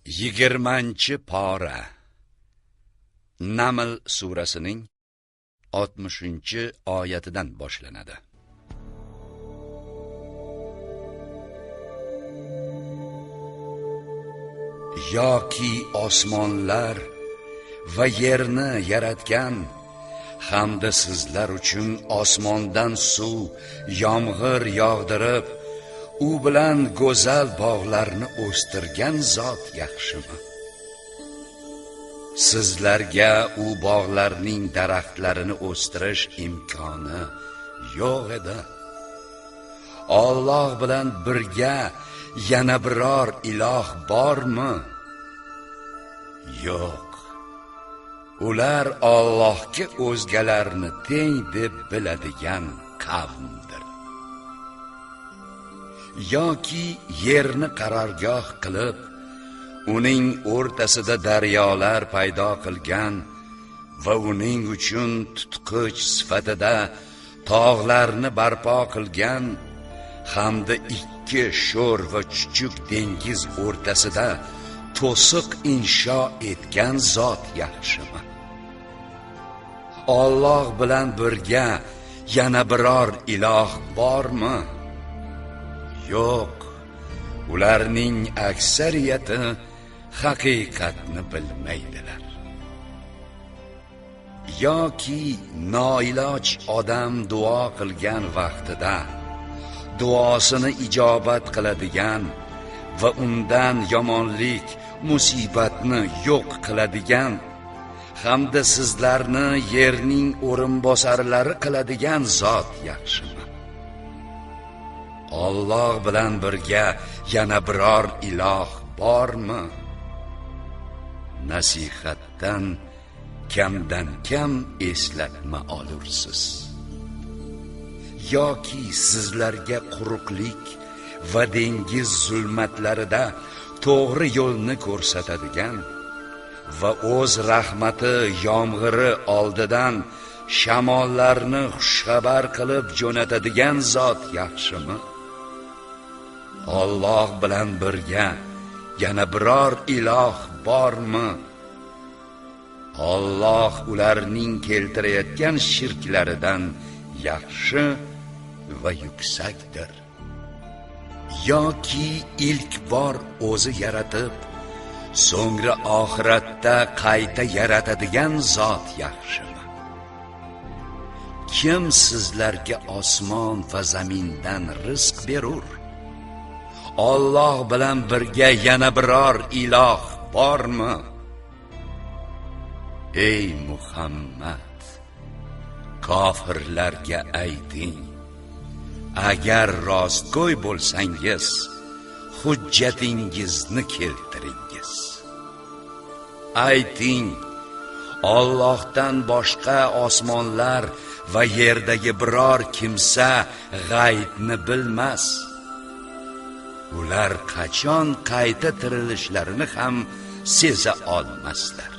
20-pora Naml surasining 60-oyatidan boshlanadi. Yoki osmonlar va yerni yaratgan hamda sizlar uchun osmondan suv, yomg'ir yog'dirib, u bilan go'zal bog'larni o'stirgan zot yaxshimi? Sizlarga u bog'larning daraxtlarini o'stirish imkoni yo'q edi. Alloh bilan birga yana biror iloh bormi? Yo'q. Ular Allohga o'zgalarni teng deb biladigan qavmdir. Yoki yerni qarorgoh qilib, uning o'rtasida daryolar paydo qilgan va uning uchun tutqich sifatida tog'larni barpo qilgan hamda ikki sho'r va chuchuk dengiz o'rtasida to'siq insho etgan zot yaxshimi? Alloh bilan birga yana biror iloh bormi? Yo'q. Ularning aksariyati haqiqatni bilmaydilar. Yoki noiloj odam duo qilgan vaqtida duosini ijobat qiladigan va undan yomonlik, musibatni yo'q qiladigan hamda sizlarni yerning o'rinbosarlari qiladigan zot yaxshimi? Alloh bilan birga yana biror iloh bormi? Nasihatdan kamdan kam eslatma olursiz. Yoki sizlarga quruqlik va dengiz zulmatlarida to'g'ri yo'lni ko'rsatadigan va o'z rahmati yomg'iri oldidan shamollarni xushxabar qilib jo'natadigan zot yaxshimi? Alloh bilan birga yana biror iloh bormi? Alloh ularning keltirayotgan shirklaridan yaxshi va yuksakdir. Yoki ilk bor o'zi yaratib, so'ngra oxiratda qayta yaratadigan zot yaxshimi? Kim sizlarga osmon va zamindan rizq berur? Alloh bilan birga yana biror iloh bormi? Ey Muhammad, kofirlarga ayting: agar rostgo'y bo'lsangiz, hujjatingizni keltiringiz. Ayting: Allohdan boshqa osmonlar va yerdagi biror kimsa g'aybni bilmas. Ular qachon qayta tirilishlarini ham seza olmaslar.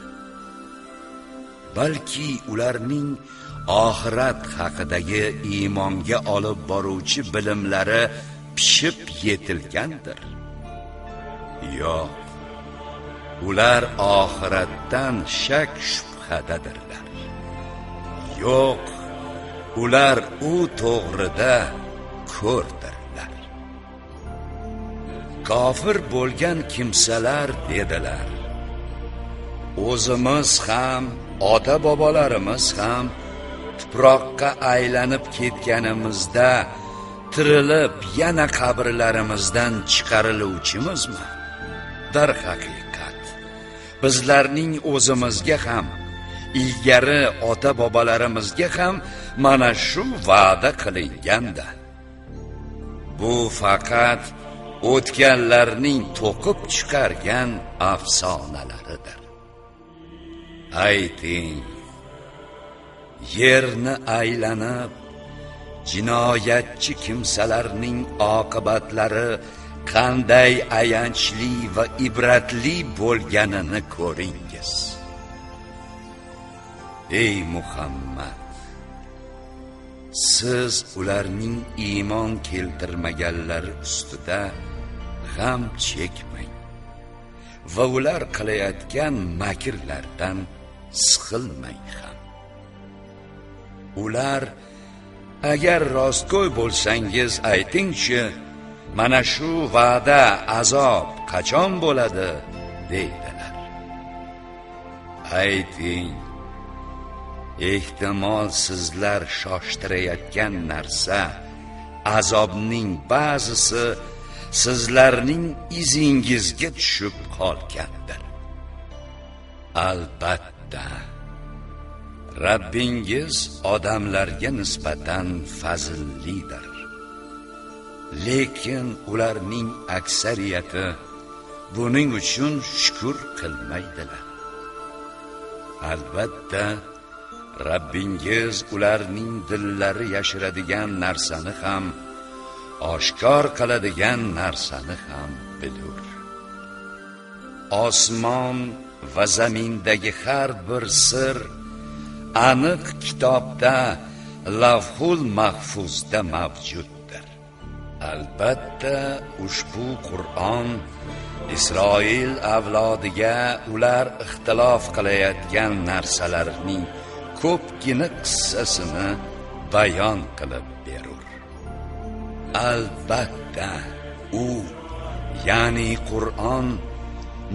Balki ularning oxirat haqidagi iymonga olib boruvchi bilimlari pishib yetilgandir. Yo'q, ular oxiratdan shak shubhadadirlar. Yo'q, ular u to'g'rida ko'rdirlar. Kofir bo'lgan kimsalar dedilar: o'zimiz ham, ota-bobolarimiz ham tuproqqa aylanib ketganimizda tirilib yana qabrlarimizdan chiqariluvchimizmi? Darhaqiqat, bizlarning o'zimizga ham, ilgari ota-bobolarimizga ham mana shu va'da qilinganda. Bu faqat o'tganlarning to'qib chiqargan afsonalaridir. Ayting: yerni aylanib jinoyatchi kimsalarning oqibatlari qanday ayanchli va ibratli bo'lganini ko'ringiz. Ey Muhammad, siz ularning iymon keltirmaganlari ustida g'am chekmang va ular qilayotgan makrlardan siqilmang ham. Ular agar rostgo'y bo'lsangiz aytingchi, mana shu va'da azob qachon bo'ladi deydilar. Ayting, ehtimol sizlar shoshtirayotgan narsa, azobning ba'zisi sizlarning izingizga tushib qolgandir. Albatta, Rabbingiz odamlarga nisbatan fazillidir. Lekin ularning aksariyati buning uchun shukr qilmaydilar. Albatta, Rabbingiz ularning dillari yashiradigan narsani ham, oshkor qiladigan narsani ham bilur. Osmon va zamindagi har bir sir aniq kitobda, Lavhul Mahfuzda mavjuddir. Albatta, ushbu Qur'on Isroil avlodiga ular ixtilof qilayotgan narsalarning ko'pgina qissasini bayon qilib berur. Albatta, u, ya'ni Qur'on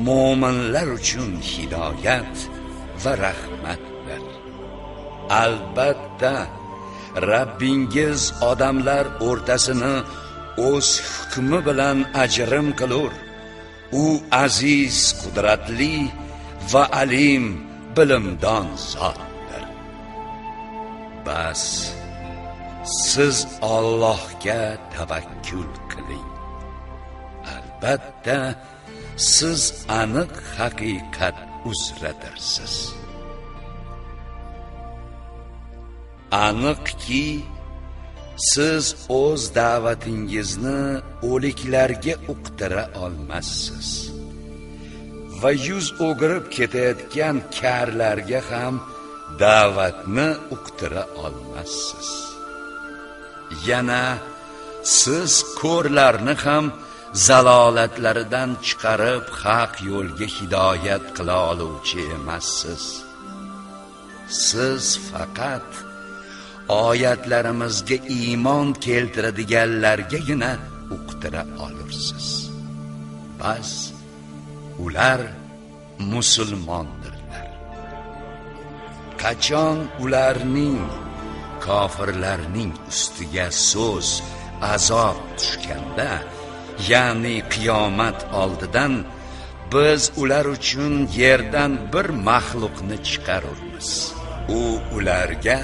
mo'minlar uchun hidoyat va rahmatdir. Albatta, Rabbingiz odamlar o'rtasini o'z hukmi bilan ajrim qilur. U aziz, qudratli va alim, bilimdon zotdir. Bas, siz Allohga tavakkul qiling. Albatta, siz aniq haqiqat uzradirsiz. Aniqki, siz o'z da'vatingizni o'liklarga uqtira olmassiz va yuz o'girib ketayotgan karlarga ham da'vatni uqtira olmassiz. Yana siz ko'rlarni ham zalolatlaridan chiqarib haq yo'lga hidoyat qila oluvchi emassiz. Siz faqat oyatlarimizga iymon keltiradiganlargagina uqtira olursiz. Bas, ular musulmondirlar. Qachon ularning, kofirlarning ustiga so'z, azob tushganda, ya'ni qiyomat oldidan, biz ular uchun yerdan bir maxluqni chiqarurmiz. U ularga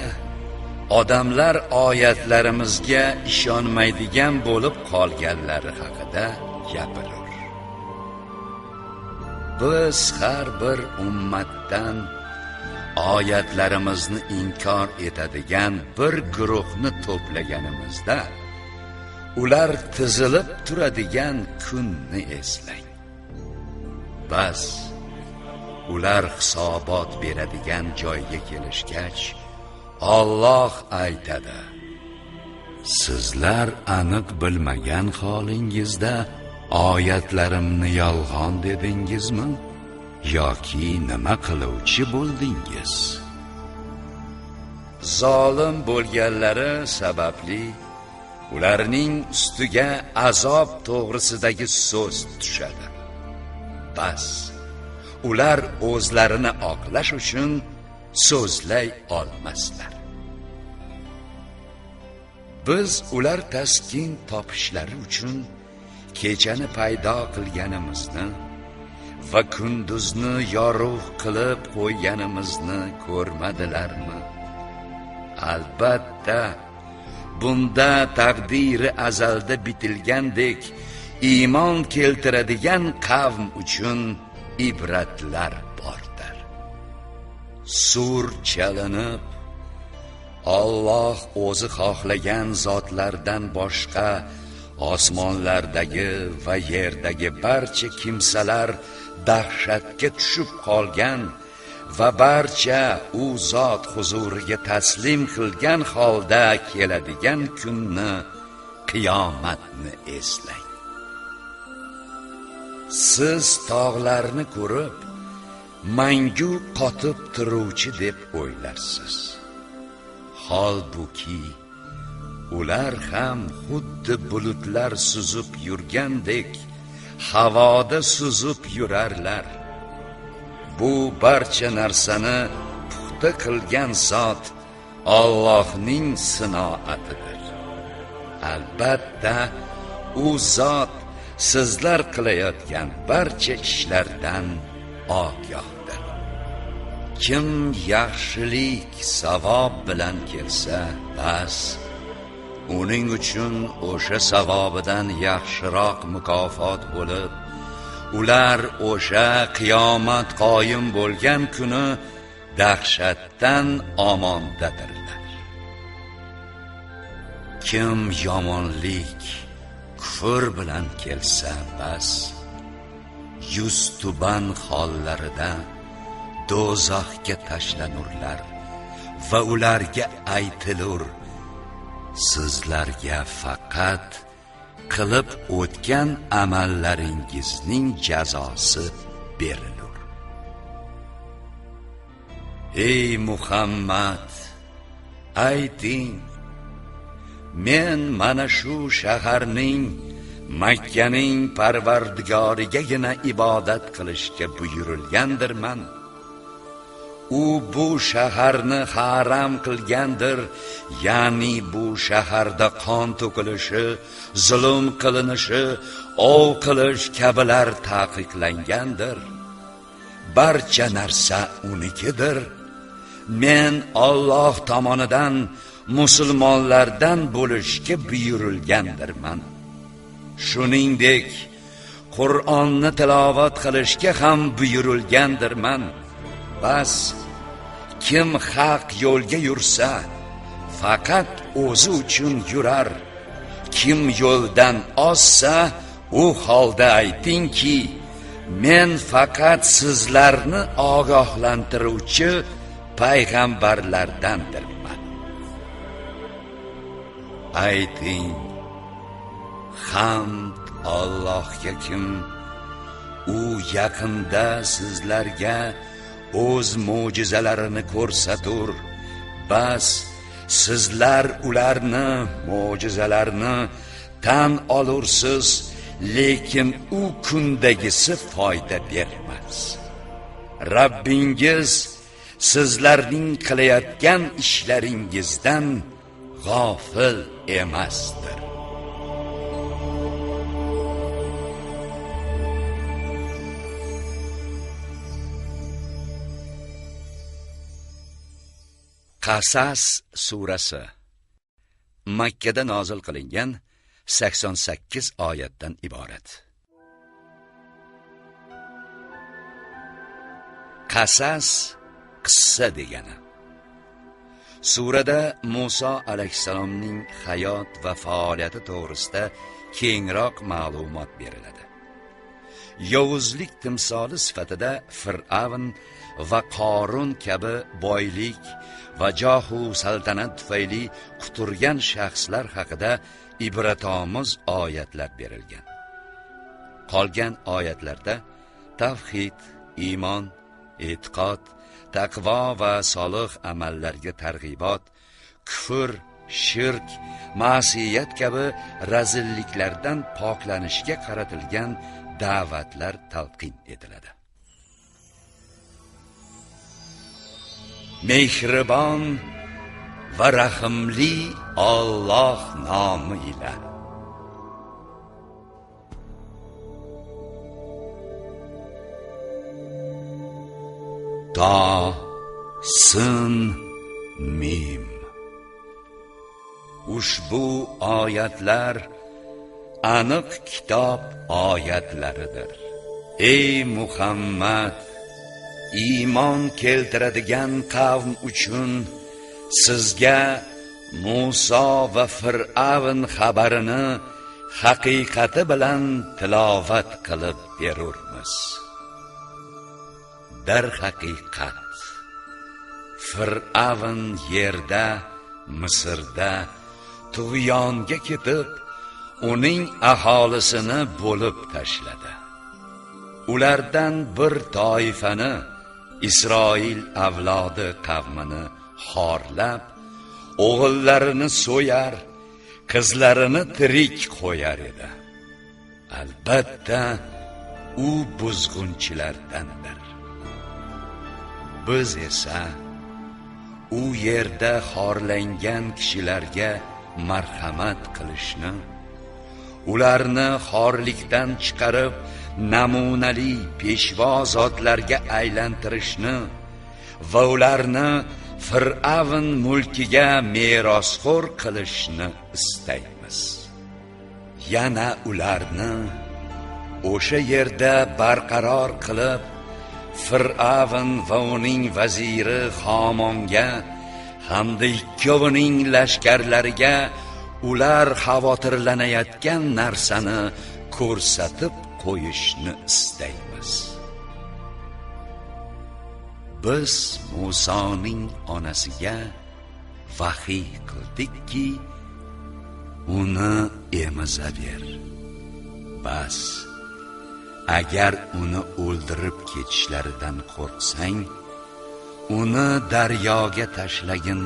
odamlar oyatlarimizga ishonmaydigan bo'lib qolganlari haqida gapirur. Biz har bir ummatdan oyatlarimizni inkor etadigan bir guruhni to'plaganimizda, ular tizilib turadigan kunni eslang. Bas, ular hisobot beradigan joyga kelishgach, Alloh aytadi: sizlar aniq bilmagan holingizda oyatlarimni yolg'on dedingizmi yoki nima qiluvchi bo'ldingiz? Zolim bo'lganlari sababli ularning ustiga azob to'g'risidagi so'z tushadi. Bas, ular o'zlarini oqlash uchun so'zlay olmaslar. Biz ular taskin topishlari uchun kechani paydo qilganimizni va kunduzni yorug' qilib qo'yganimizni ko'rmadilarmi? Albatta, bunda taqdiri azalda bitilgandek iymon keltiradigan qavm uchun ibratlar bordir. Sur chalinib, Alloh o'zi xohlagan zotlardan boshqa osmonlardagi va yerdagi barcha kimsalar dahshatga tushib qolgan va barcha u zot huzuriga taslim qilgan holda keladigan kunni, qiyomatni eslang. siz tog'larni ko'rib mangu qotib turuvchi deb o'ylarsiz. Holbuki ular ham xuddi bulutlar suzib yurgandek havoda suzib yurarlar. Bu barcha narsani puxta qilgan zot Allohning sinoatidir. Albatta u zot sizlar qilayotgan barcha ishlardan ogohdir. Kim yaxshilik savob bilan kelsa, bas uning uchun o'sha savobidan yaxshiroq mukofot bo'lib, ular o'sha qiyomat qoyim bo'lgan kuni dahshatdan omondadirlar. Kim yomonlik, kufr bilan kelsa, bas yuztuban hollarida do'zaxga tashlanurlar va ularga aytilur: sizlarga faqat qilib o'tgan amallaringizning jazosi berilur. Ey Muhammad, ayting, men mana shu shaharning, Makkaning Parvardigorigagina ibodat qilishga buyurilgandirman. U bu shaharni haram qilgandir, ya'ni bu shaharda qon to'kilishi, zulm qilinishi, ov qilish kabilar taqiqlangandir. Barcha narsa unikidir. Men Alloh tomonidan musulmonlardan bo'lishga buyurilgandirman. Shuningdek, Qur'onni tilovat qilishga ham buyurilgandirman. Bas kim haq yo'lga yursa, faqat o'zi uchun yurar. Kim yo'ldan ozsa, u holda aytingki, men faqat sizlarni ogohlantiruvchi payg'ambarlardandirman. Ayting, hamd Allohga kim u yaqinda sizlarga o'z mo'jizalarini ko'rsatur. Bas sizlar ularni, mo'jizalarni tan olursiz, lekin u kundagisi foyda bermas. Rabbingiz sizlarning qilayotgan ishlaringizdan g'ofil emasdir. Qasas surasi Makkada nozil qilingan 88 oyatdan iborat. Qasas qissa degani. Surada Musa alayhisalomning hayot va faoliyati to'g'risida kengroq ma'lumot beriladi. Yovuzlik timsoli sifatida Fir'avn va Qorun kabi boylik va johu saltanat tufayli quturgan shaxslar haqida ibratomuz oyatlar berilgan. Qolgan oyatlarda tavhid, iymon, e'tiqod, taqvo va solih amallarga targ'ibot, kufr, shirk, ma'siyat kabi razilliklardan poklanishga qaratilgan da'vatlar talqin etiladi. Mehribon va rahimli Alloh nomi bilan. Ta sin mim. Ushbu oyatlar aniq kitob oyatlaridir. Ey Muhammad, iymon keltiradigan qavm uchun sizga Musa va Fir'avn xabarini haqiqati bilan tilovat qilib berurmiz. Dar haqiqat, Fir'avn yerda, Misrda tug'yonga ketib, uning aholisini bo'lib tashladi. ulardan bir toifani, Isroil avlodi qavmini xorlab, o'g'illarini so'yar, qizlarini tirik qo'yar edi. Albatta, u buzg'unchilardandir. Biz esa u yerda xorlangan kishilarga marhamat qilishni, ularni xorlikdan chiqarib namunali peshvo zotlarga aylantirishni va ularni Fir'avn mulkiga merosxo'r qilishni istaymiz. Yana ularni o'sha yerda barqaror qilib, Fir'avn va uning vaziri Xomonga hamda ikkovining lashkarlariga ular xavotirlanayotgan narsani ko'rsatib qo'yishni istaymiz. Biz Musoning onasiga vahiy qildikki, uni emazaver. Bas, agar uni o'ldirib ketishlaridan qo'rqsang, uni daryoga tashlagin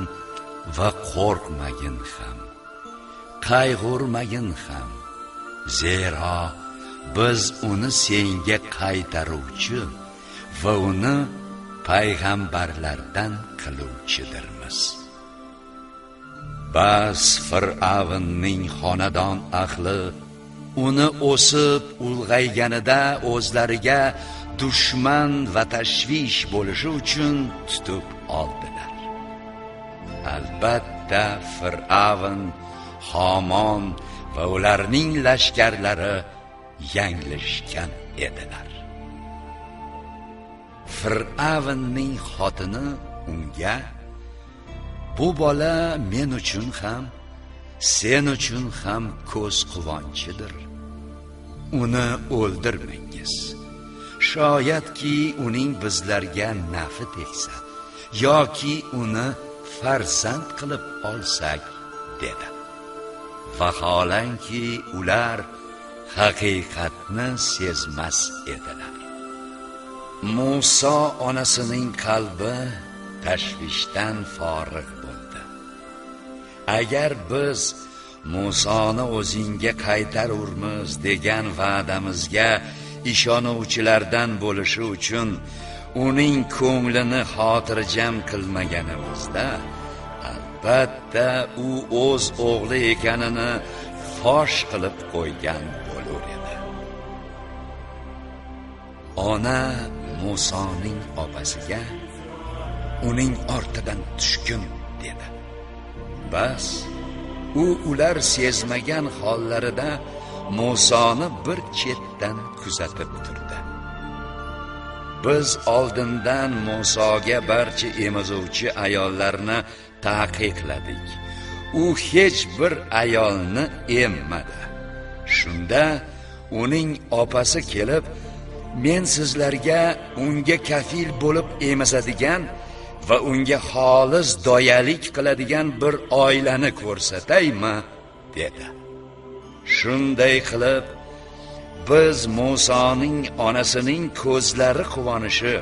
va qo'rqmagin ham, qayg'urmagin ham. Zero biz uni senga qaytaruvchi va uni payg'ambarlardan qiluvchidirmiz. Bas Fir'avnning xonadon ahli uni o'sib ulg'ayganida o'zlariga dushman va tashvish bo'lishi uchun tutib oldilar. Albatta Fir'avn, Xomon va ularning lashkarlari yanglishgan edilar. Fir'avnning xotini unga: "Bu bola men uchun ham, sen uchun ham ko'z quvonchidir. Uni o'ldirmangiz. Shoyatki uning bizlarga nafi tegsa, yoki uni farzand qilib olsak" dedi. Vaholanki ular haqiqatni sezmas edilar. Muso onasining qalbi tashvishdan forig' bo'ldi. Agar biz Musoni o'zingga qaytarurmiz degan va'damizga ishonuvchilardan bo'lishi uchun uning ko'nglini xotirjam qilmaganimizda, albatta u o'z o'g'li ekanini fosh qilib qo'ygan bo'lar edi. Ona Musoning opasiga: "Uning ortidan tushgin" dedi. Bas, u ular sezmagan hollarida Musoni bir chetdan kuzatib turdi. Biz oldindan Musoga barcha emizuvchi ayollarni taqiqladik. U hech bir ayolni emmadi. Shunda uning opasi kelib: "Men sizlarga unga kafil bo'lib emizadigan va unga xolis doyalik qiladigan bir oilani ko'rsataymi?" dedi. Shunday qilib, biz Musoning onasining ko'zlari quvonishi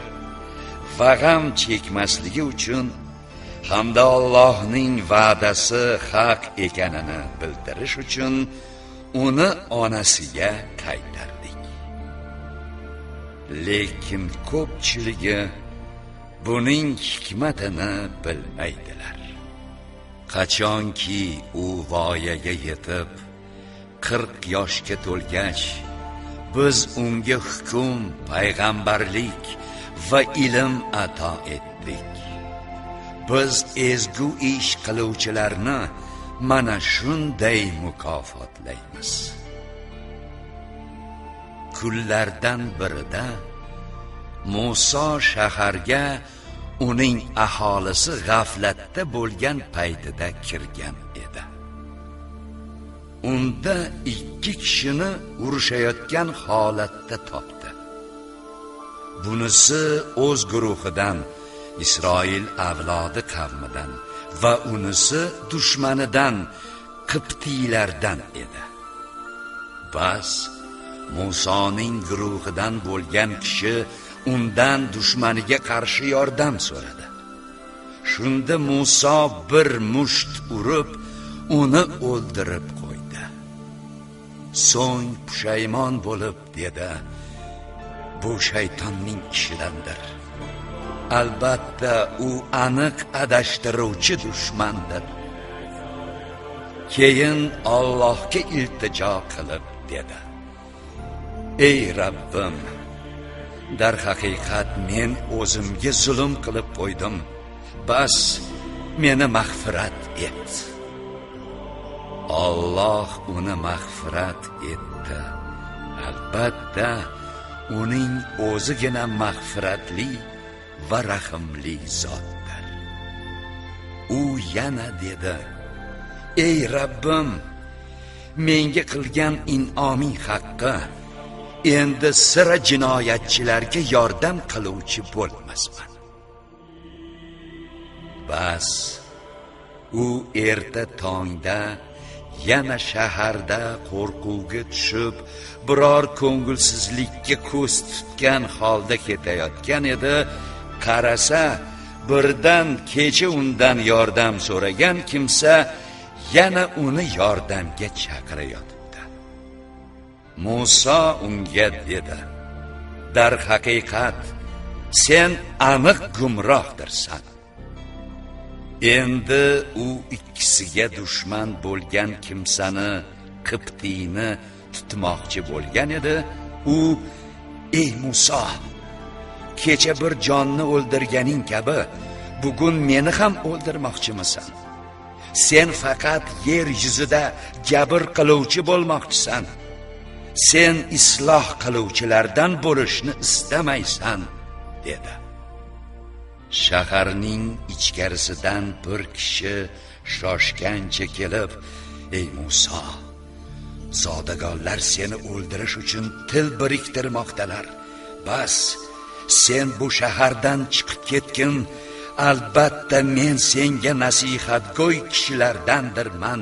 va g'am chekmasligi uchun hamda Allohning va'dasi haq ekanini bildirish uchun uni onasiga qaytardik. Lekin ko'pchiligi buning hikmatini bilmaydilar. Qachonki u voyaga yetib 40 yoshga to'lgach, biz unga hukm, payg'ambarlik va ilm ato etdik. Biz ezgu ish qiluvchilarni mana shunday mukofotlaymiz. Kunlardan birida Muso shaharga uning aholisi g'aflatda bo'lgan paytida kirgan edi. Unda 2 kishini urushayotgan holatda topdi. Bunisi o'z guruhidan, Isroil avlodi qavmidan va unisi dushmanidan, Qibtiylardan edi. Bas, Musoning guruhidan bo'lgan kishi undan dushmaniga qarshi yordam so'radi. Shunda Muso bir musht urib, uni o'ldirib qo'ydi. So'ng pushaymon bo'lib dedi: "Bu shaytonning ishidandir. Albatta u aniq adashtiruvchi dushmandir." Keyin Allohga iltijo qilib dedi: "Ey Rabbim, dar haqiqat men o'zimga zulm qilib qo'ydim. Bas, meni mag'firat et." Alloh uni mag'firat etdi. Albatta, uning o'zigina mag'firatli va rahimli zotdir. U yana dedi: "Ey Rabbim, menga qilgan in'oming haqqi, endi sira jinoyatchilarga yordam qiluvchi bo'lmasman." Bas, u erta tongda yana shaharda qo'rquvga tushib, biror ko'ngilsizlikka ko'z tutgan holda ketayotgan edi. Qarasa, birdan kecha undan yordam so'ragan kimsa yana uni yordamga chaqirayotibdi. Muso unga dedi: "Dar haqiqat sen aniq gumrohdirsan." Endi u ikkisiga dushman bo'lgan kimsani, Qibtiyni tutmoqchi bo'lgan edi. U: "Ey Muso, kecha bir jonni o'ldirganing kabi bugun meni ham o'ldirmoqchimisan? Sen faqat yer yuzida jabr qiluvchi bo'lmoqchisan. Sen isloh qiluvchilardan bo'lishni istamaysan" dedi. Shaharning ichkarisidan bir kishi shoshgancha kelib: "Ey Muso, zodagonlar seni o'ldirish uchun til biriktirmoqdalar. Bas, sen bu shahardan chiqib ketgin. Albatta men senga nasihatgo'y kishilardandirman"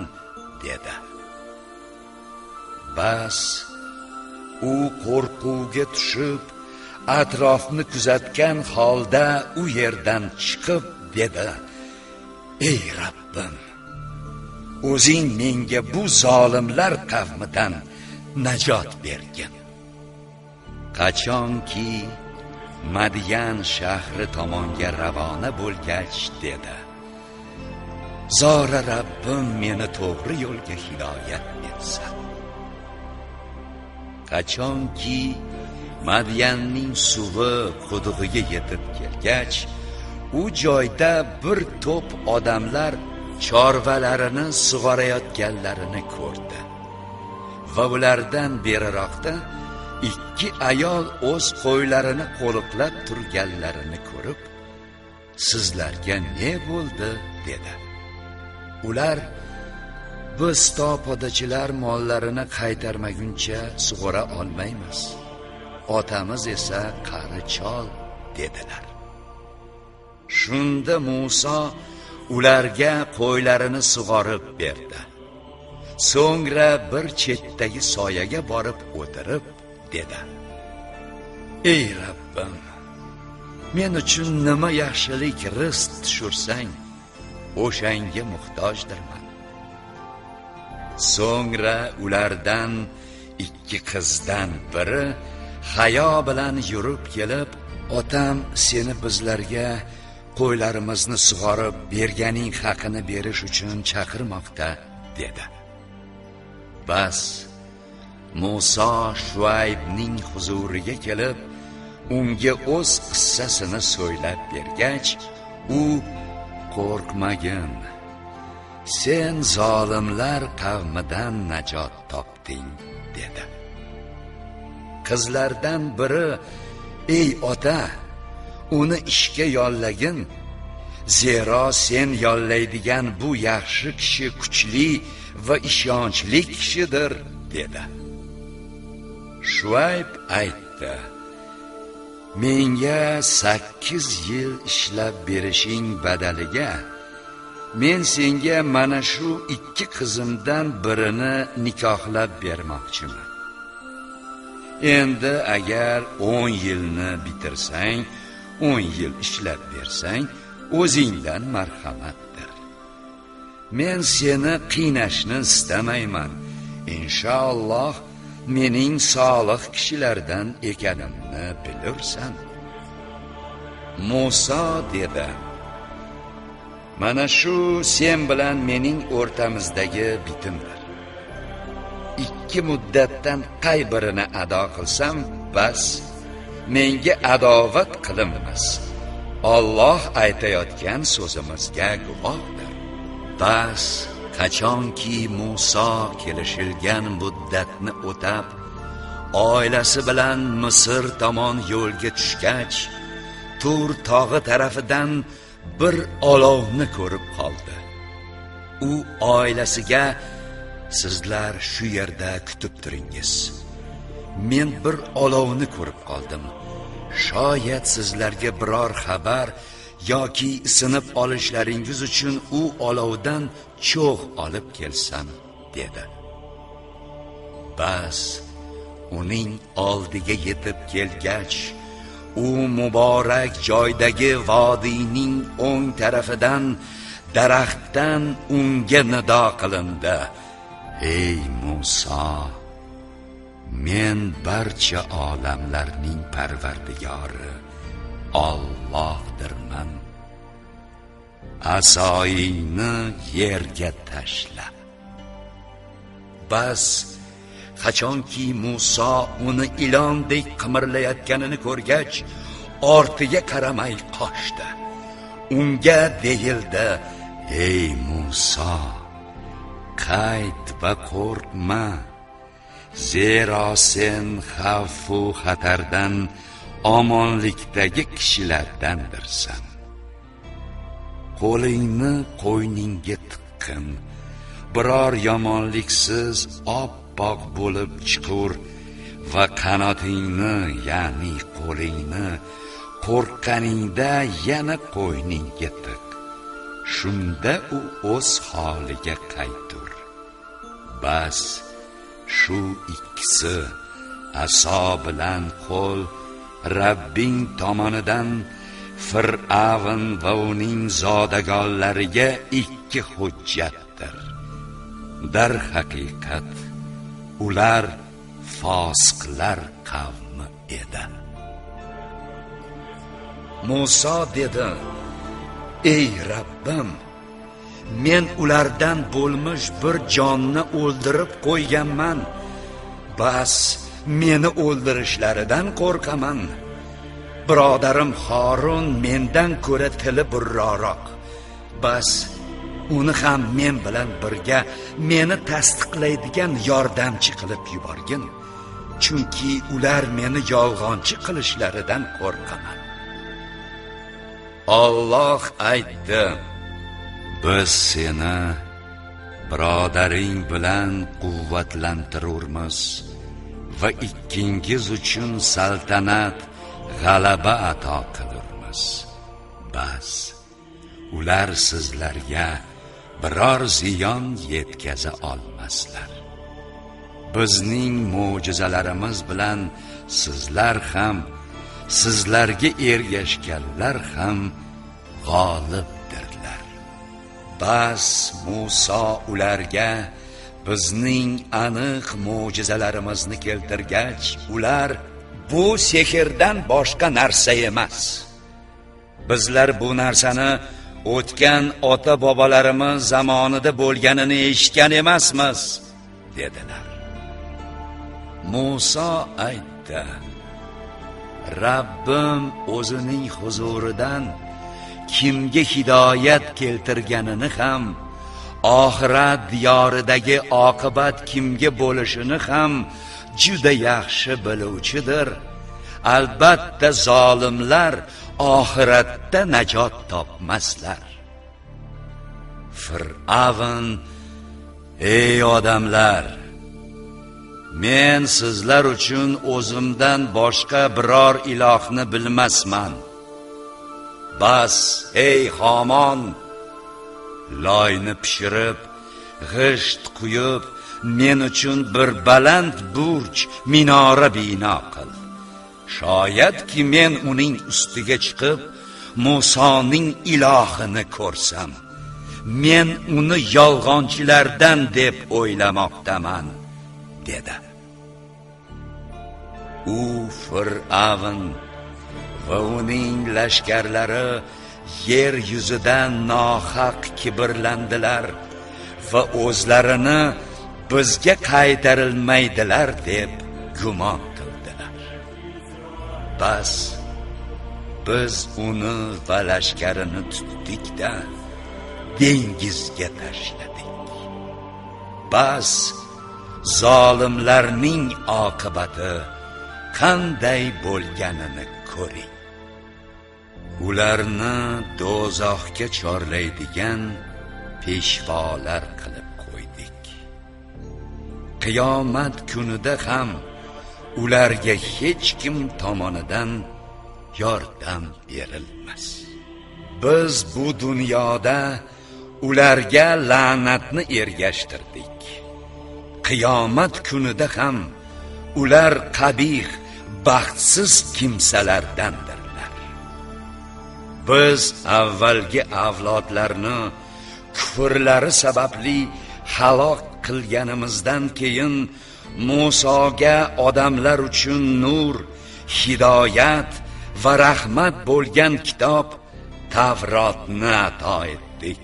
dedi. Bas, u qo'rquvga tushib, atrofni kuzatgan holda u yerdan chiqib dedi: "Ey Rabbim, o'zing menga bu zolimlar qavmidan najot bergin." Qachonki Madyan shahri tomonga ravona bo'lgach dedi: "Zora Rabbim meni to'g'ri yo'lga hidoyat etsin." Qachonki Madyanning suvi qudug'iga yetib kelgach, u joyda bir to'p odamlar chorvalarini sug'orayotganlarini ko'rdi. Va ulardan beriroqda ikki ayol o'z qo'ylarini qo'liqlab turganlarini ko'rib: "Sizlarga ne bo'ldi?" dedi. Ular: "Biz to podachilar mollarini qaytarmaguncha sug'ora olmaymiz. Otamiz esa qari chol" dedilar. Shunda Muso ularga qo'ylarini sug'orib berdi. So'ngra bir chetdagi soyaga borib o'tirib dedi: "Ey Rabbim, men uchun nima yaxshilik rizq tushursang, o'shanga muhtojdirman." So'ngra ulardan ikki qizdan biri hayo bilan yurib kelib: "Otam seni bizlarga qo'ylarimizni sug'orib berganing haqini berish uchun chaqirmoqda" dedi. Bas, Muso Shuaybning huzuriga kelib, unga o'z qissasini so'ylab bergach, u: "Qo'rqmagin, sen zolimlar qavmidan najot topding" dedi. Qizlardan biri: "Ey ota, uni ishga yollagin. Zero sen yollaydigan bu yaxshi kishi kuchli va ishonchli kishidir" dedi. Shuayb aytdi: "Menga 8 yil ishlab berishing badaliga men senga mana shu ikki qizimdan birini nikohlab bermoqchiman. endi agar 10 yilni bitirsang, 10 yil ishlab bersang, o'zingdan marhamatdir. Men seni qiynashni istamayman. Inshaalloh mening solih kishilardan ekanimni bilursan. Musa dedi: Mana shu sen bilan mening o'rtamizdagi bitimdir. 2 muddatdan qay birini ado qilsam, bas menga adovat qilinmas. Alloh aytayotgan so'zimizga guvohdir. Bas qachonki Musa kelishilgan muddatni o'tab, oilasi bilan Misr tomon yo'lga tushgach, Tur tog'i tarafidan bir olovni ko'rib qoldi. U oilasiga: Sizlar shu yerda kutib turingiz. Men bir olovni ko'rib qoldim. Shoyat sizlarga biror xabar yoki sinib olishlaringiz uchun u olovdan cho'g' olib kelsam, dedi. Bas uning oldiga yetib kelgach, u muborak joydagi vodiyning o'ng tarafidan daraxtdan unga nido qilindi: Ey Musa, men barcha olamlarning parvardigori Allohdirman. Asoyingni yerga tashla. Bas qachonki Musa uni ilondek qimirlayotganini ko'rgach, ortiga qaramay qochdi. Unga deyildi: Ey Musa, qayt va qo'rqma. Zero sen xavf-u xatardan omonlikdagi kishilardandirsan. Qo'lingni qo'yningga tiqqin. Biror yomonliksiz oppoq bo'lib chiqur va qanotingni, ya'ni qo'lingni qo'rqqaningda yana qo'yningga tiq. Shunda u o'z holiga qaytur. Bas shu ikkisi, aso bilan qo'l, Rabbing tomonidan Fir'avn va uning zodagonlariga 2 hujjatdir. Dar haqiqat ular fosiqlar qavmi edi. Musa dedi: Ey Rabbim, men ulardan bo'lmish bir jonni o'ldirib qo'yganman. Bas meni o'ldirishlaridan qo'rqaman. Birodarim Harun mendan ko'ra tili burroq. Bas uni ham men bilan birga meni tasdiqlaydigan yordamchi qilib yuborgin. Chunki ular meni yolg'onchi qilishlaridan qo'rqaman. Alloh aytdi: Biz seni birodaring bilan quvvatlantirurmiz va ikkingiz uchun saltanat, g'alaba ato qilurmiz. Bas ular sizlarga biror ziyon yetkaza olmaslar. Bizning mo'jizalarimiz bilan sizlar ham, sizlarga ergashganlar ham g'olibdirlar. Bas Musa ularga bizning aniq mo'jizalarimizni keltirgach, ular: Bu sehrdan boshqa narsa emas. Bizlar bu narsani o'tgan ota-bobolarimiz zamonida bo'lganini eshitgan emasmiz, dedilar. Musa aytdi: Rabbim o'zining huzuridan kimga hidoyat keltirganini ham, oxirat diyoridagi oqibat kimga bo'lishini ham juda yaxshi biluvchidir. Albatta zolimlar oxiratda najot topmaslar. Fir'avn: Ey odamlar, men sizlar uchun o'zimdan boshqa biror ilohni bilmasman. Bas ey Hamon, loyni pishirib, g'isht quyib men uchun bir baland burj minora bino qil. Shoyatki men uning ustiga chiqib Musoning ilohini ko'rsam, men uni yolg'onchilardan deb o'ylamoqdaman, dedi. U Fir'avn va uning lashkarlari yer yuzidan nohaq kibrlandilar va o'zlarini bizga qaytarilmaydilar deb gumon qildilar. Bas biz uni va lashkarini tutdik-da, dengizga tashladik. Bas zolimlarning oqibati qanday bo'lganini ko'ring. Ularni do'zaxga chorlaydigan peshvolar qilib qo'ydik. Qiyomat kunida ham ularga hech kim tomonidan yordam berilmas. Biz bu dunyoda ularga la'natni ergashtirdik. Qiyomat kunida ham ular qabih, baxtsiz kimsalardandirlar. Biz avvalgi avlodlarni kufrlari sababli halok qilganimizdan keyin Musoga odamlar uchun nur, hidoyat va rahmat bo'lgan kitob Tavrotni ato etdik.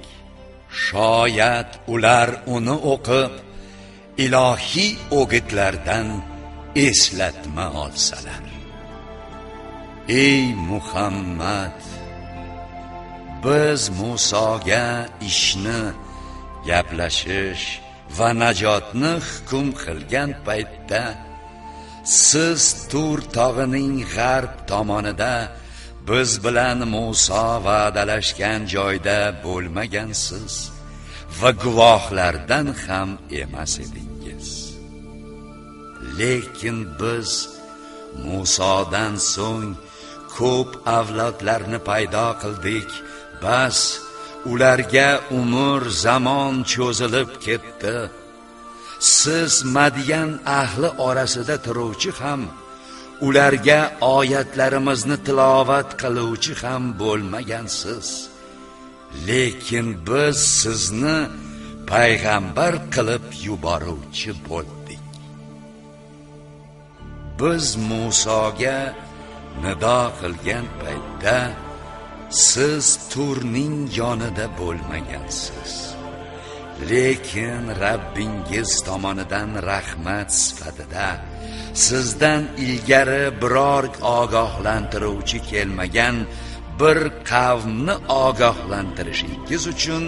Shoyat ular uni o'qib, ilohiy o'gitlardan eslatma olsalar. Ey Muhammad, biz Musoga ishni, gaplashish va najotni hukm qilgan paytda siz Tur tog'ining g'arb tomonida biz bilan Muso va'dalashgan joyda bo'lmagansiz va guvohlardan ham emas edingiz. Lekin biz Musodan so'ng ko'p avlodlarni paydo qildik. Bas ularga umr zamon cho'zilib ketdi. Siz Madyan ahli orasida turuvchi ham, ularga oyatlarimizni tilovat qiluvchi ham bo'lmagansiz. Lekin biz sizni payg'ambar qilib yuboruvchi bo'ldik. Biz Musoga nido qilgan paytda siz Turning yonida bo'lmagansiz. Lekin Rabbingiz tomonidan rahmat sifatida sizdan ilgari biror ogohlantiruvchi kelmagan bir qavmni ogohlantirishingiz uchun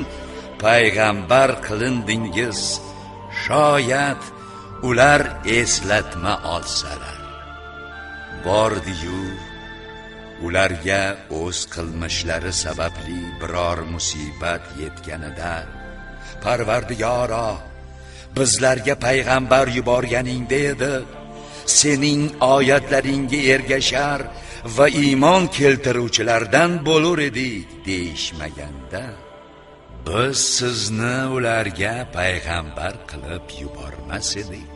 payg'ambar qilindingiz. Shoyat ular eslatma olsalar. Bordi-yu, ularga o'z qilmishlari sababli biror musibat yetganida, Parvardigoro, bizlarga payg'ambar yuborganingda edi, sening oyatlaringga ergashar va iymon keltiruvchilardan bo'lur edik deyishmaganda, biz sizni ularga payg'ambar qilib yubormas edik.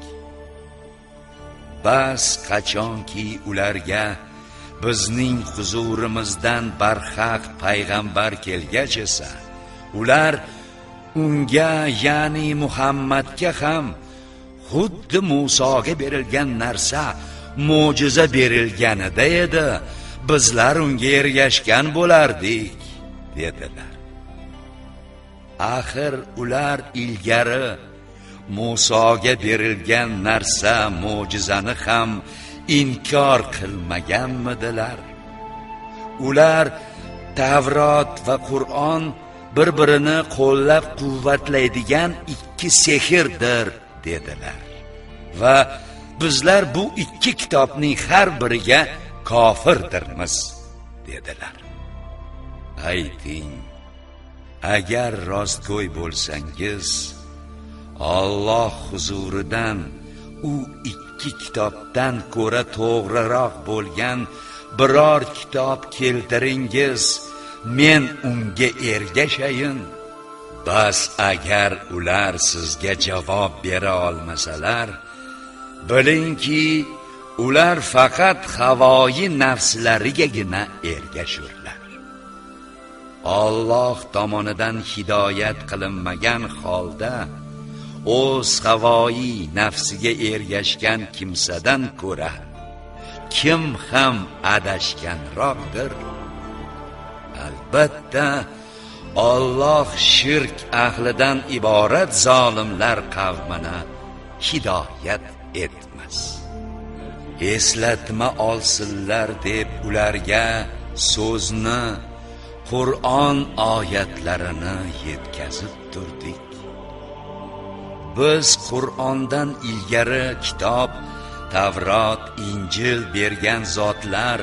Bas qachonki ularga bizning huzurimizdan barhaq payg'ambar kelgach esa, ular unga, ya'ni Muhammadga ham xuddi Musoga berilgan narsa mo'jiza berilganida edi, bizlar unga ergashgan bo'lardik, dedilar. Axir ular ilgari Musoga berilgan narsa mo'jizani ham inkor qilmaganmidilar? Ular Tavrot va Qur'on bir-birini qo'llab-quvvatlaydigan ikki sehrdir, dedilar. Va bizlar bu ikki kitobning har biriga kofirdirmiz, dedilar. Ayting, agar rostgo'y bo'lsangiz, Alloh huzuridan u ikki kitobdan ko'ra to'g'riroq bo'lgan biror kitob keltiringiz, men unga ergashayin. Bas agar ular sizga javob bera olmasalar, bilingki, ular faqat havoyi nafslarigagina ergashurlar. Alloh tomonidan hidoyat qilinmagan holda o'z havoyi nafsiga ergashgan kimsadan ko'ra kim ham adashganroqdir. Albatta, Alloh shirk ahlidan iborat zolimlar qavmini hidoyat etmas. Eslatma olsinlar deb ularga so'zni, Qur'on oyatlarini yetkazib turdik. Biz Qur'ondan ilgari kitob, Tavrot, Injil bergan zotlar,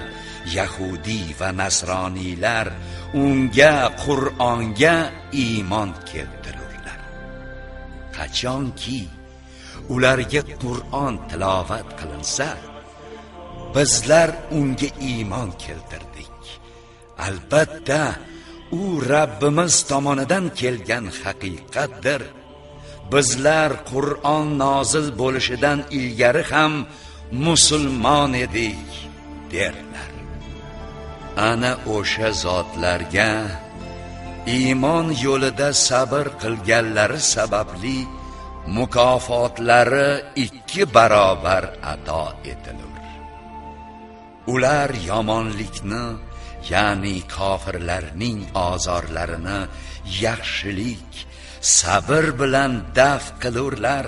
Yahudi va Nasroniylar unga, Qur'onga iymon keltirurlar. Qachonki ularga Qur'on tilovat qilinsa, bizlar unga iymon keltirdik. Albatta, u Rabbimiz tomonidan kelgan haqiqatdir. Bizlar Qur'on nozil bo'lishidan ilgari ham musulmon edik, derlar. Ana o'sha zotlarga iymon yo'lida sabr qilganlari sababli mukofotlari 2 barobar ato etilur. Ular yomonlikni, ya'ni kofirlarning ozorlarini yaxshilik, sabr bilan daf qilurlar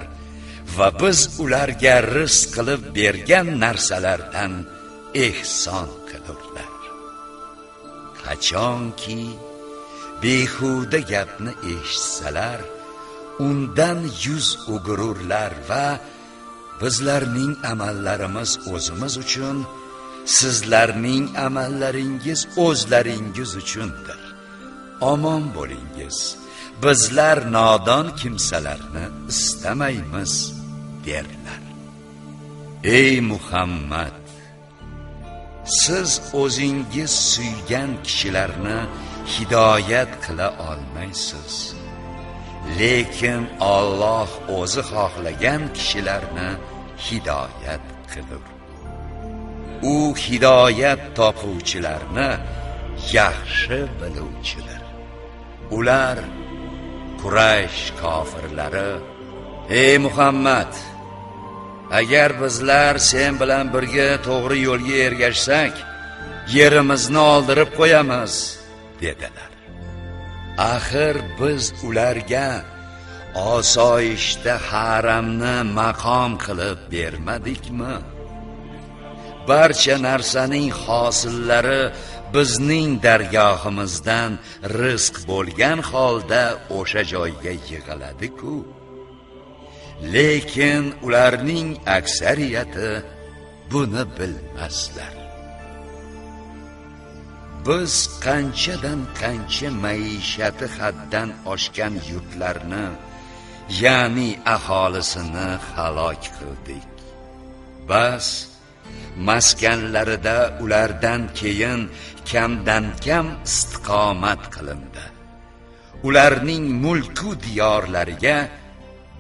va biz ularga rizq qilib bergan narsalardan ehson qilurlar. Qachonki behuda gapni eshitsalar, undan yuz o'girurlar va bizlarning amallarimiz o'zimiz uchun, sizlarning amallaringiz o'zlaringiz uchundir. Omon bo'lingiz. Bizlar nodon kimsalarni istamaymiz, derlar. Ey Muhammad, siz o'zingiz suygan kishilarni hidoyat qila olmaysiz. Lekin Alloh o'zi xohlagan kishilarni hidoyat qilur. U hidoyat topuvchilarni yaxshi biluvchidir. Ular Quraysh kofirlari: ey Muhammad, agar bizlar sen bilan birga to'g'ri yo'lga ergashsak, yerimizni oldirib qo'yamiz, dedilar. Axir biz ularga osoyishta haramni maqom qilib bermadikmi? Barcha narsaning hosillari bizning dargohimizdan rizq bo'lgan holda o'sha joyga yig'iladi-ku. Lekin ularning aksariyati buni bilmaslar. Biz qanchadan qancha maishati haddan oshgan yurtlarni, ya'ni aholisini halok qildik. Bas maskanlarida ulardan keyin kamdan kam istiqomat qilindi. Ularning mulku diyorlariga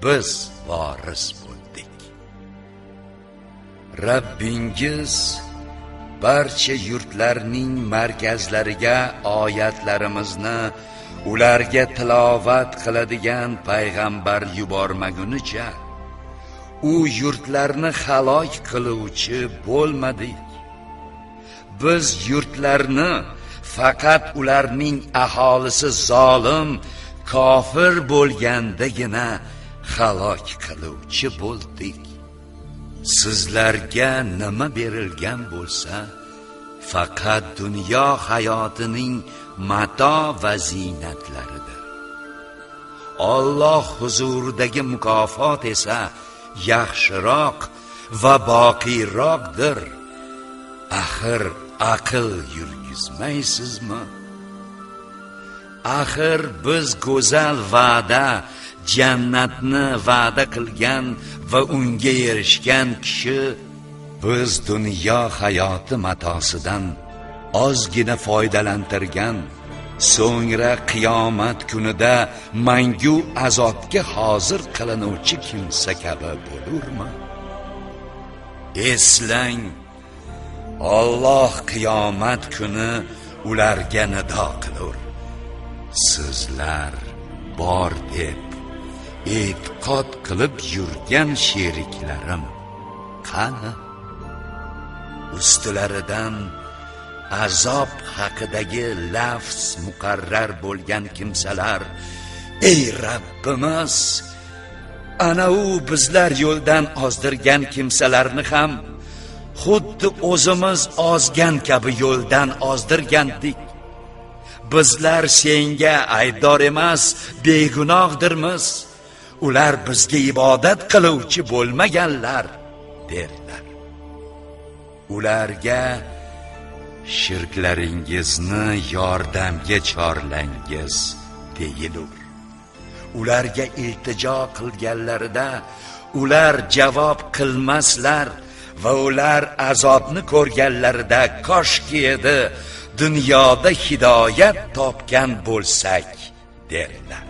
biz voris bo'ldik. Rabbingiz barcha yurtlarning markazlariga oyatlarimizni ularga tilovat qiladigan payg'ambar yubormagunicha u yurtlarni halok qiluvchi bo'lmadik. Biz yurtlarni faqat ularning aholisi zolim, kofir bo'lgandagina halok qiluvchi bo'ldik. Sizlarga nima berilgan bo'lsa, faqat dunyo hayotining mato va ziynatlaridir. Alloh huzuridagi mukofot esa yaxshiroq va boqiyroqdir. Axir aql yurgizmaysizmi? Axir biz go'zal va'da, jannatni va'da qilgan va unga erishgan kishi, biz dunyo hayoti matosidan ozgina foydalantirgan so'ngra qiyomat kunida mangu azobga hozir qilinuvchi kimsa kabi bo'lurmi? Eslang, Alloh qiyomat kuni ularga nido qilur. Sizlar bor deb e'tiqod qilib yurgan sheriklarim qani? Ustilaridan azob haqidagi lafz muqarrar bo'lgan kimsalar, ey Rabbimiz, ana u bizlar yo'ldan ozdirgan kimsalarni ham xuddi o'zimiz ozgan kabi yo'ldan ozdirgandik. Bizlar senga aybdor emas, begunohdirmiz. Ular bizga ibodat qiluvchi bo'lmaganlar derlar. Ularga shirklaringizni yordamga chorlangiz deyilur. Ularga iltijo qilganlarida ular javob qilmaslar va ular azobni ko'rganlarida koshki edi dunyoda hidoyat topgan bo'lsak derlar.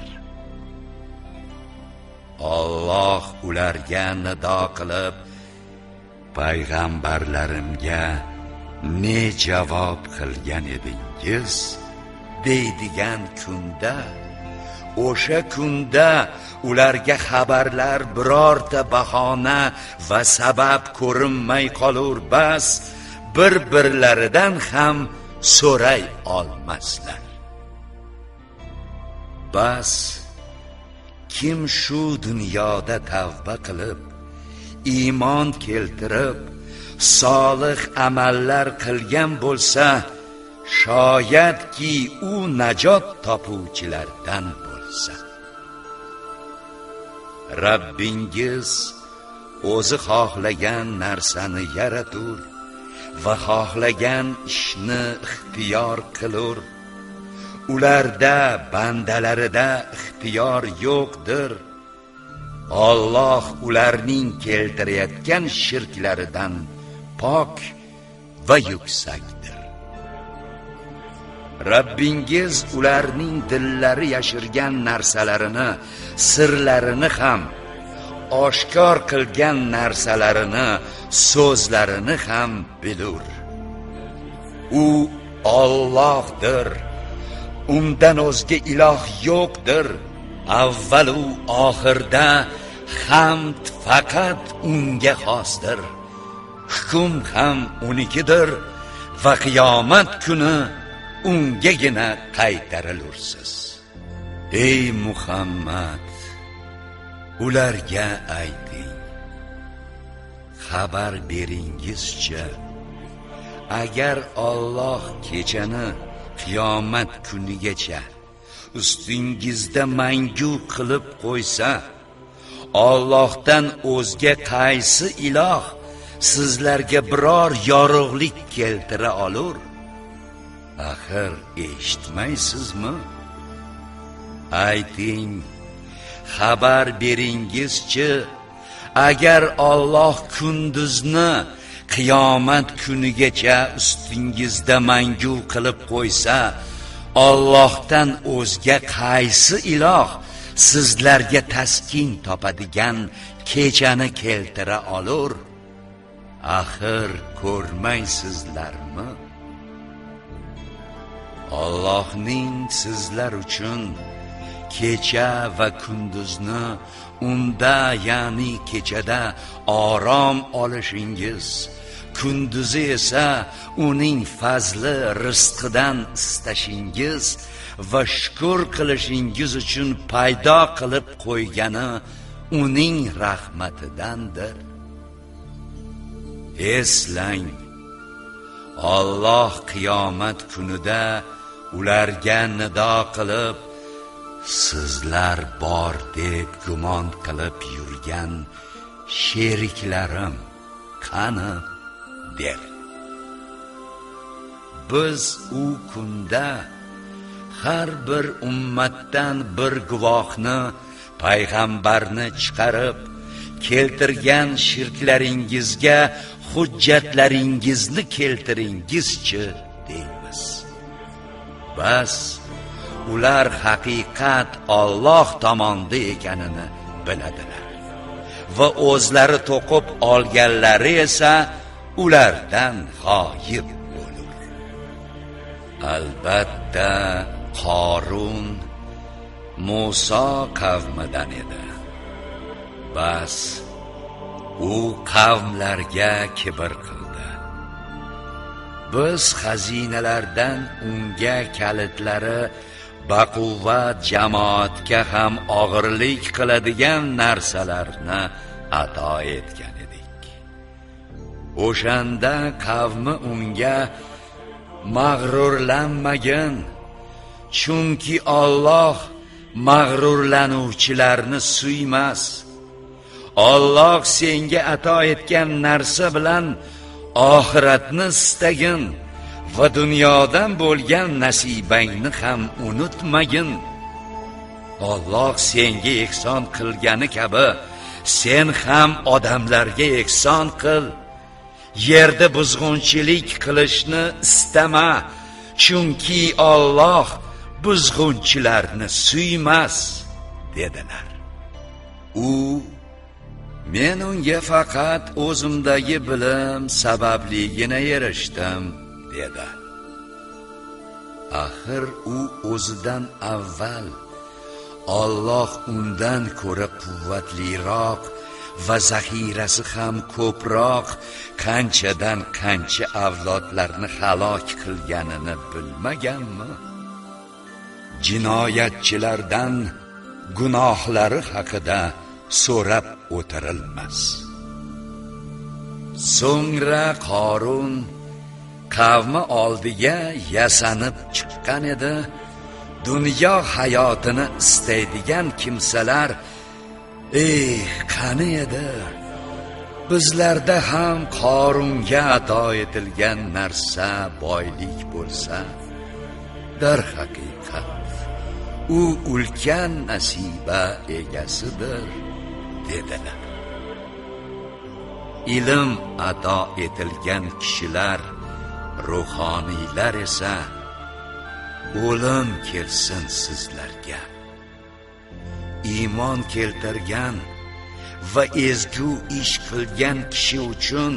Alloh ularga nido qilib, payg'ambarlarimga ne javob qilgan edingiz deydigan kunda, o'sha kunda ularga xabarlar birorta bahona va sabab ko'rinmay qolur, bas bir-birlaridan ham so'ray olmaslar. Bas kim shu dunyoda tavba qilib, iymon keltirib, solih amallar qilgan bo'lsa, shoyatki u najot topuvchilardan bo'lsa. Rabbingiz o'zi xohlagan narsani yaratur va xohlagan ishni ixtiyor qilur. Ularda bandalarida ixtiyor yo'qdir. Alloh ularning keltirayotgan shirklaridan pok va yuksakdir. Rabbingiz ularning dillari yashirgan narsalarini, sirlarini ham, oshkor qilgan narsalarini, so'zlarini ham bilur. U Allohdir. Undan o'zga iloh yo'qdir. Avval u oxirda hamd faqat unga xosdir. Hukm ham unikidir va qiyomat kuni ungagina qaytarilursiz. Ey Muhammad, ularga ayting, xabar beringizchi, agar Alloh kechani qiyomat kunigacha ustingizda mangu qilib qo'ysa, Allohdan o'zga qaysi iloh sizlarga biror yorug'lik keltira olur? Axir eshitmaysizmi? Ayting, xabar beringizchi, agar Alloh kunduzni qiyomat kunigacha ustingizda mangu qilib qo'ysa, Allohdan o'zga qaysi iloh sizlarga taskin topadigan kechani keltira olur? Axir ko'rmaysizlarmi? Allohning sizlar uchun kecha va kunduzni unda, ya'ni kechada orom olishingiz, kunduzi esa uning fazli rizqidan istashingiz va shukr qilishingiz uchun paydo qilib qo'ygani uning rahmatidandir. Eslang, Alloh qiyomat kunida ularga nido qilib, sizlar bor deb gumon qilib yurgan sheriklarim qani der. Biz u kunda har bir ummatdan bir guvohni, payg'ambarni chiqarib, keltirgan shirklaringizga hujjatlaringizni keltiringizchi deymiz. Bas ular haqiqat Alloh tomonda ekanini biladilar va o'zlari to'qib olganlari esa ulardan g'oyib bo'lur. Albatta Qorun Muso qavmidan edi. Bas u qavmlarga kibr qildi. Biz xazinalardan unga kalitlari baquvvat jamoatga ham og'irlik qiladigan narsalarni ato etgan edik. O'shanda qavmi unga mag'rurlanmagin, chunki Alloh mag'rurlanuvchilarni suymas. Alloh senga ato etgan narsa bilan oxiratni istagin va dunyodan bo'lgan nasibangni ham unutmagin. Alloh senga ihson qilgani kabi sen ham odamlarga ihson qil. Yerda buzg'unchilik qilishni istama, chunki Alloh buzg'unchilarni suymas dedilar. U men unga faqat o'zimdagi bilim sababligina erishdim dedi. Axir u o'zidan avval Alloh undan ko'ra quvvatliroq va zaxirasi ham ko'proq qanchadan qancha avlodlarni halok qilganini bilmaganmi? Jinoyatchilardan gunohlari haqida so'rab o'tirilmas. So'ngra Qorun qavmi oldiga yasanib chiqqan edi. Dunyo hayotini istaydigan kimsalar, qani edi bizlarda ham Qorunga ato etilgan narsa boylik bo'lsa, dar haqiqat u ulkan nasiba egasidir dedilar. Ilm ato etilgan kishilar, ruhoniylar esa o'lim kelsin sizlarga. Iymon keltirgan va ezgu ish qilgan kishi uchun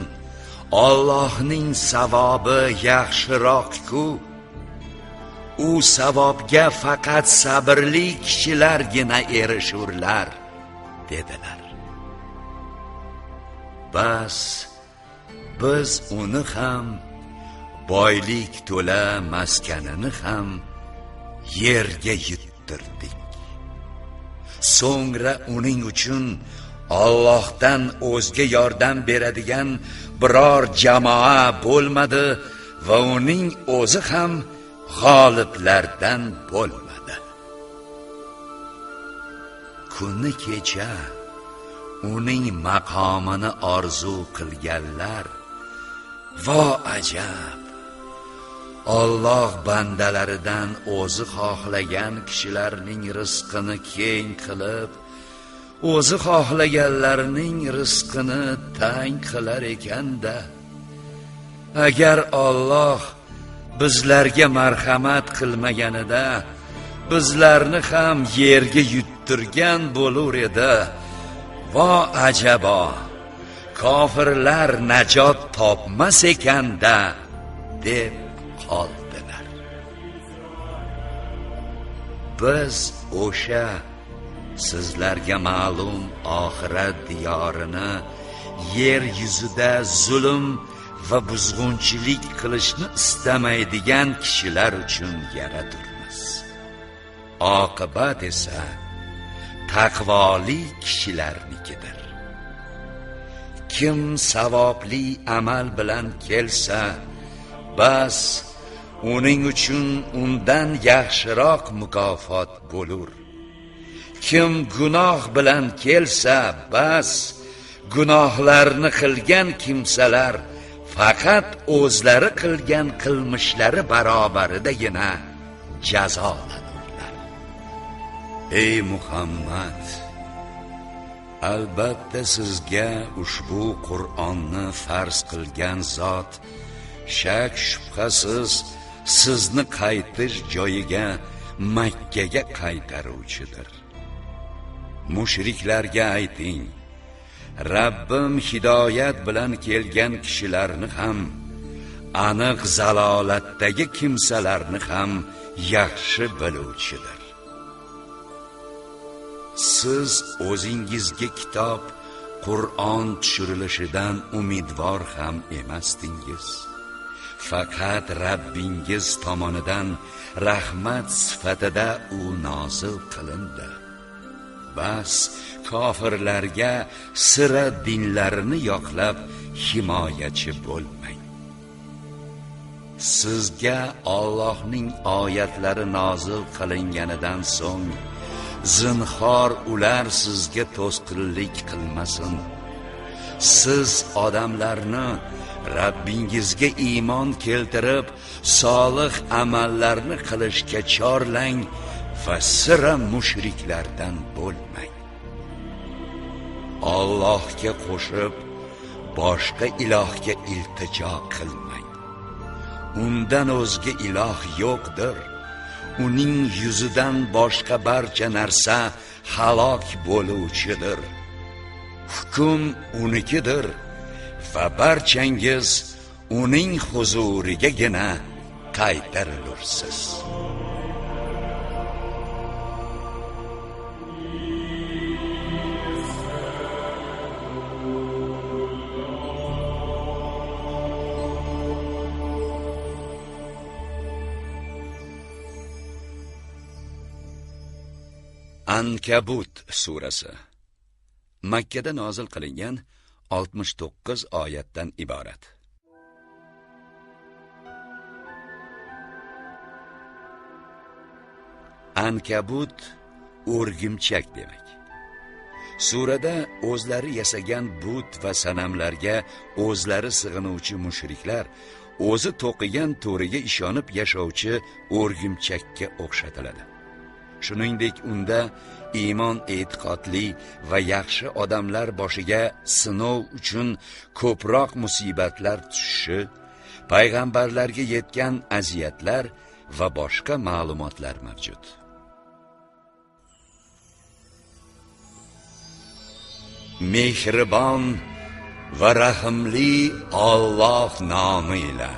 Allohning savobi yaxshiroq-ku. U savobga faqat sabrli kishilargina erishurlar dedilar. Bas biz uni ham boylik to'la maskanini ham yerga yuttirdik. So'ngra uning uchun Allohdan o'zga yordam beradigan biror jamoa bo'lmadi va uning o'zi ham g'oliblardan bo'lmadi. Kuni kecha uning maqomini orzu qilganlar, vo ajab! Alloh bandalaridan o'zi xohlagan kishilarning rizqini keng qilib, o'zi xohlaganlarning rizqini tang qilar ekan-da. Agar Alloh bizlarga marhamat qilmaganida, bizlarni ham yerga yuttirgan bo'lar edi. Vo ajabo! Kofirlar najot topmas ekan-da deb qoldilar. Biz o'sha sizlarga ma'lum oxirat diyorini yer yuzida zulm va buzg'unchilik qilishni istamaydigan kishilar uchun yaraturmiz. Oqibat esa taqvoli kishilarnikidir. Kim savobli amal bilan kelsa, bas uning uchun undan yaxshiroq mukofot bo'lur. Kim gunoh bilan kelsa, bas gunohlarni qilgan kimsalar faqat o'zlari qilgan qilmishlari barobaridagina jazolanurlar. Ey Muhammad, albatta sizga ushbu Qur'onni farz qilgan zot shak shubhasiz sizni qaytish joyiga Makkaga qaytaruvchidir. Mushriklarga ayting: Rabbim hidoyat bilan kelgan kishilarni ham, aniq zalolatdagi kimsalarni ham yaxshi biluvchidir. Siz o'zingizga kitob, Qur'on tushirilishidan umidvor ham emasdingiz. Faqat Rabbingiz tomonidan rahmat sifatida u nozil qilindi. Bas kofirlarga sira dinlarini yoqlab himoyachi bo'lmang. Sizga Allohning oyatlari nozil qilinganidan so'ng zinhor ular sizga to'sqinlik qilmasin. Siz odamlarni Rabbingizga iymon keltirib, solih amallarni qilishga chorlang va sira mushriklardan bo'lmang. Allohga qo'shib boshqa ilohga iltijo qilmang. Undan o'zga iloh yo'qdir. Uning yuzidan boshqa barcha narsa halok bo'luvchidir. Hukm unikidir va barchangiz uning huzurigagina qaytarilursiz. Ankabut surasi Makkada nozil qilingan 69 oyatdan iborat. Ankabut o'rgimchak demak. Surada o'zlari yasagan but va sanamlarga o'zlari sig'inuvchi mushriklar o'zi to'qigan to'riga ishonib yashovchi o'rgimchakka o'xshatiladi. Shuningdek, unda iymon e'tiqodli va yaxshi odamlar boshiga sinov uchun ko'proq musibatlar tushishi, payg'ambarlarga yetgan aziyatlar va boshqa ma'lumotlar mavjud. Mehribon va rahimli Alloh nomi ila.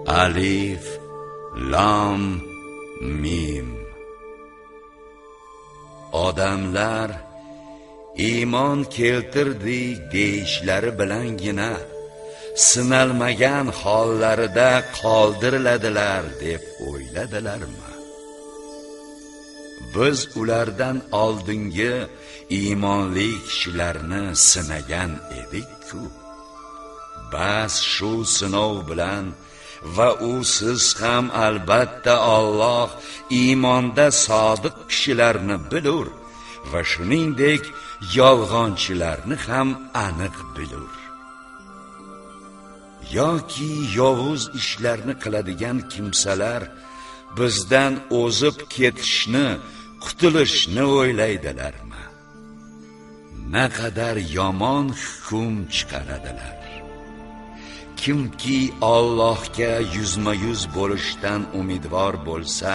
Alif, Lam, Mim. Odamlar iymon keltirdik deyishlari bilangina sinalmagan hollarida qoldiriladilar deb o'yladilarmi? Biz ulardan oldingi iymonli kishilarni sinagan edik-ku. Bas shu sinov bilan va u siz ham albatta Alloh iymonda sodiq kishilarni bilur va shuningdek yolg'onchilarni ham aniq bilur. Yoki yovuz ishlarni qiladigan kimsalar bizdan o'zib ketishni, qutulishni o'ylaydilarmi? Naqadar yomon hukm chiqaradilar. Kimki Allohga yuzma-yuz bo'lishdan umidvor bo'lsa,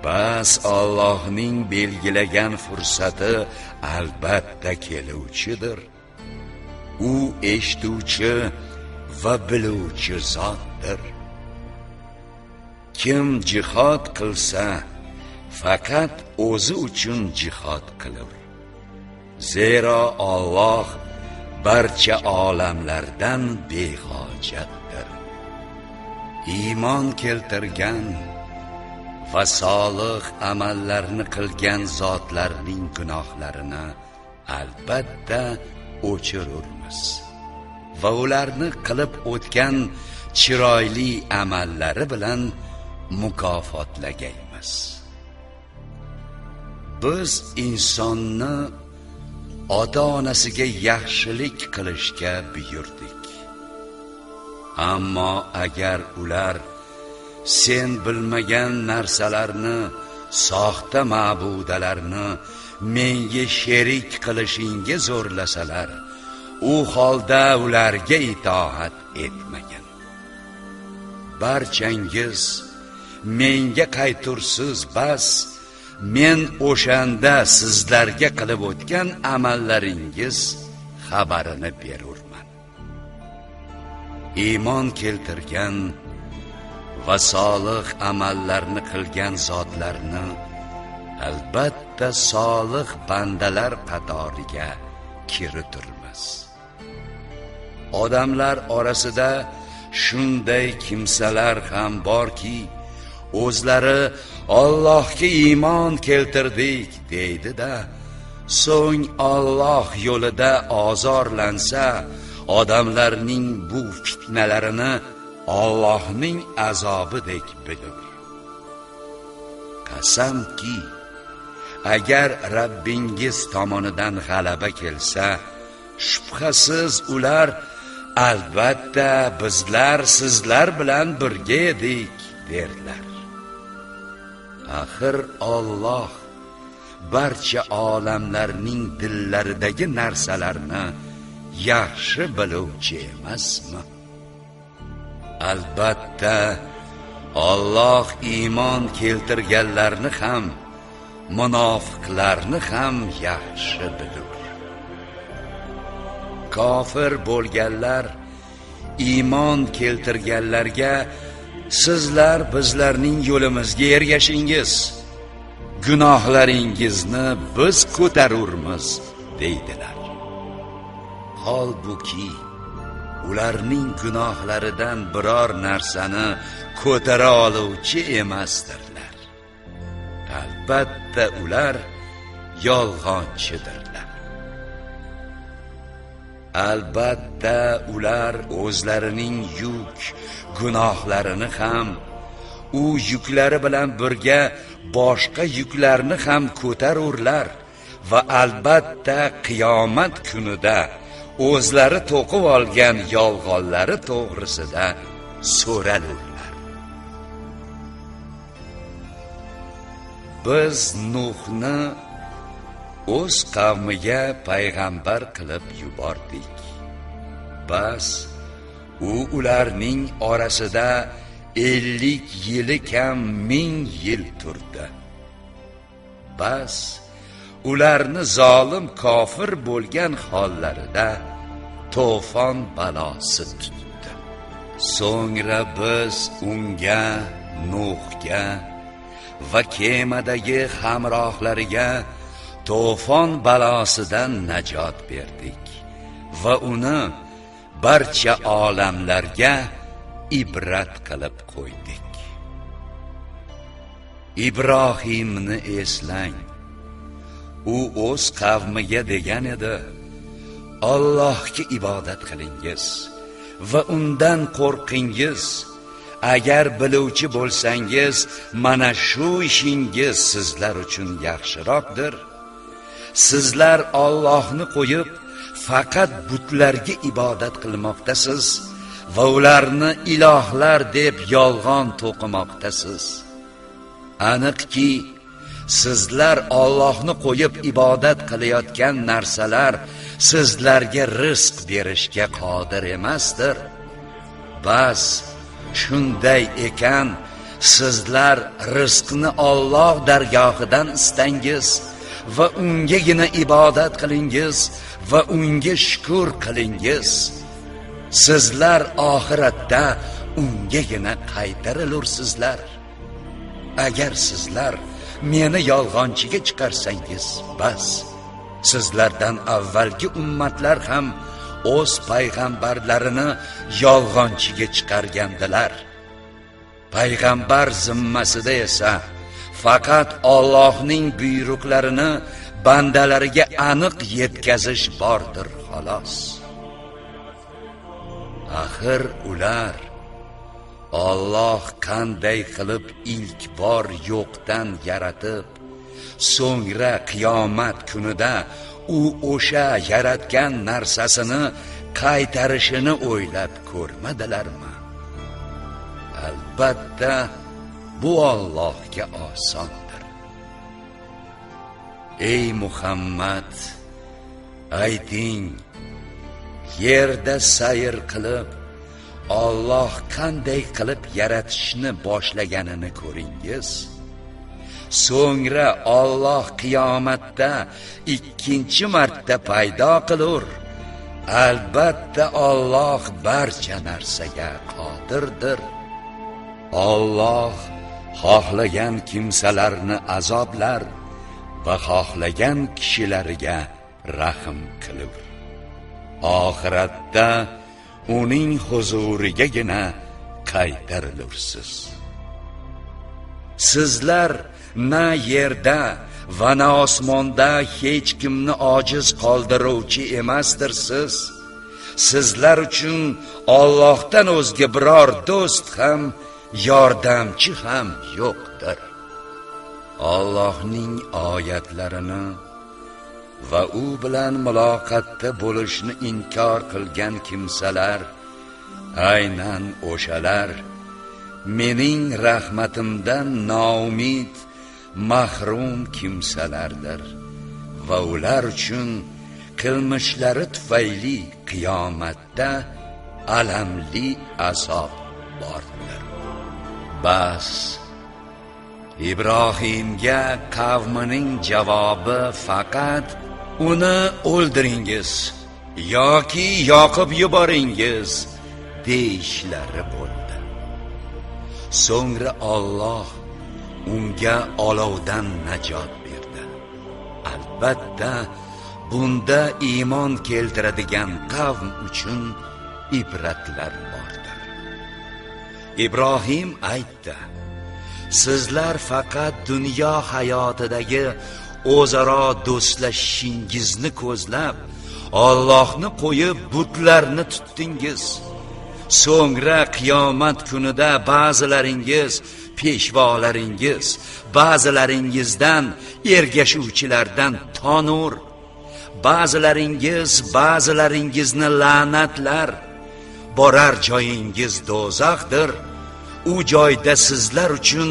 bas Allohning belgilagan fursati albatta keluvchidir. U eshituvchi va biluvchi zotdir. Kim jihad qilsa, faqat o'zi uchun jihad qilur. Zero Alloh barcha olamlardan behojatdir. Iymon keltirgan va solih amallarni qilgan zotlarning gunohlarini albatta o'chirurmiz va ularni qilib o'tgan chiroyli amallari bilan mukofotlagaymiz. Biz insonni ota-onasiga yaxshilik qilishga buyurdik. Ammo agar ular sen bilmagan narsalarni, soxta ma'budalarni menga sherik qilishingga zo'rlasalar, u holda ularga itoat etmagin. Barchangiz menga qaytursiz, bas men o'shanda sizlarga qilib o'tgan amallaringiz xabarini berurman. Iymon keltirgan va solih amallarni qilgan zotlarni albatta solih bandalar qatoriga kiriturmiz. Odamlar orasida shunday kimsalar ham borki, o'zlari Allohga iymon keltirdik deydi-da, so'ng Alloh yo'lida ozorlansa, odamlarning bu fitnalarini Allohning azobidek bilur. Qasamki, agar Rabbingiz tomonidan g'alaba kelsa, shubhasiz ular albatta bizlar sizlar bilan birga edik derlar. Axir Alloh barcha olamlarning dillaridagi narsalarni yaxshi biluvchi emasmi? Albatta Alloh iymon keltirganlarni ham, munofiqlarni ham yaxshi bilur. Kofir bo'lganlar iymon keltirganlarga sizlar bizlarning yo'limizga ergashingiz, gunohlaringizni biz ko'tarurmiz deydilar. Holbuki ularning gunohlaridan biror narsani ko'tara oluvchi emasdirlar. Albatta ular yolg'onchidirlar. Albatta ular o'zlarining yuk, gunohlarini ham, u yuklari bilan birga boshqa yuklarni ham ko'tarurlar va albatta qiyomat kunida o'zlari to'qib olgan yolg'onlari to'g'risida so'ralurlar. Biz Nuhni o'z qavmiga payg'ambar qilib yubordik. Bas u ularning orasida 50 yili kam 1000 yil turdi. Bas ularni zolim kofir bo'lgan hollarida to'fon balosi tutdi. So'ngra biz unga, Nuhga va kemadagi hamrohlariga to'fon balosidan najot berdik va uni barcha olamlarga ibrat qilib qo'ydik. Ibrohimni eslang. U o'z qavmiga degan edi: Allohga ibodat qilingiz va undan qo'rqingiz. Agar biluvchi bo'lsangiz, mana shu ishingiz sizlar uchun yaxshiroqdir. Sizlar Allohni qo'yib faqat butlarga ibodat qilmoqdasiz va ularni ilohlar deb yolg'on to'qimoqdasiz. Aniqki, sizlar Allohni qo'yib ibodat qilayotgan narsalar sizlarga rizq berishga qodir emasdir. Bas, shunday ekan, sizlar rizqni Alloh dargohidan istangiz va ungagina ibodat qilingiz va unga shukr qilingiz. Sizlar oxiratda ungagina qaytarilursizlar. Agar sizlar meni yolg'onchiga chiqarsangiz, bas, sizlardan avvalgi ummatlar ham o'z payg'ambarlarini yolg'onchiga chiqargandilar. Payg'ambar zimmasida esa faqat Allohning buyruqlarini bandalariga aniq yetkazish bordir, xolos. Axir ular Alloh qanday qilib ilk bor yo'qdan yaratib, so'ngra qiyomat kunida u o'sha yaratgan narsasini qaytarishini o'ylab ko'rmadilarmi? Albatta bu Allohga osondir. Ey Muhammad, ayting, yerda sayr qilib Alloh qanday qilib yaratishni boshlaganini ko'ringiz. So'ngra Alloh qiyomatda ikkinchi marta paydo qilur. Albatta Alloh barcha narsaga qodirdir. Alloh xohlagan kimsalarni azoblar va xohlagan kishilariga rahim qilur. Oxiratda uning huzurigagina qaytarilursiz. Sizlar na yerda va na osmonda hech kimni ojiz qoldiruvchi emasdirsiz. Sizlar uchun Allohdan o'zga biror do'st ham, yordamchi ham yo'qdir. Allohning oyatlarini va u bilan muloqotda bo'lishni inkor qilgan kimsalar aynan o'shalar mening rahmatimdan noumid, mahrum kimsalardir va ular uchun qilmishlari tufayli qiyomatda alamli azob bordir. Bas Ibrohimga qavmining javobi faqat uni o'ldiringiz yoki yoqib yuboringiz deyishlari bo'ldi. So'ngra Alloh unga olovdan najot berdi. Albatta bunda iymon keltiradigan qavm uchun ibratlar bordir. Ibrohim aytdi: Sizlar faqat dunyo hayotidagi o'zaro do'stlashishingizni ko'zlab Allohni qo'yib butlarni tutdingiz. So'ngra qiyomat kunida ba'zilaringiz peshvolaringiz, ba'zilaringizdan ergashuvchilardan tonur, ba'zilaringizni la'natlar. Borar joyingiz do'zaxdir. U joyda sizlar uchun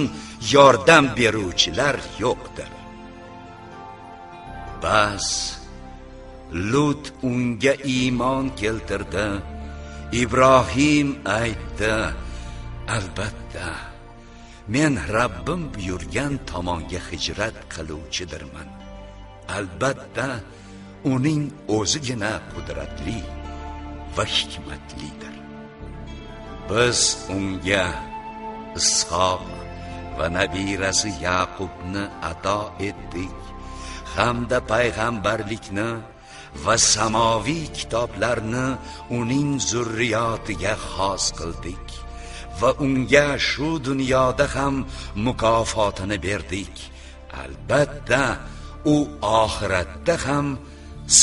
yordam beruvchilar yo'qdir. Bas Lut unga iymon keltirdi. Ibrohim aytdi: Albatta men Rabbim buyurgan tomonga hijrat qiluvchidirman. Albatta uning o'zigina qudratli va hikmatlidir. Biz unga Ishoq va nabirasi Yaqubni ato etdik, hamda payg'ambarlikni va samoviy kitoblarni uning zurriyotiga xos qildik va unga shu dunyoda ham mukofotini berdik. Albatta u oxiratda ham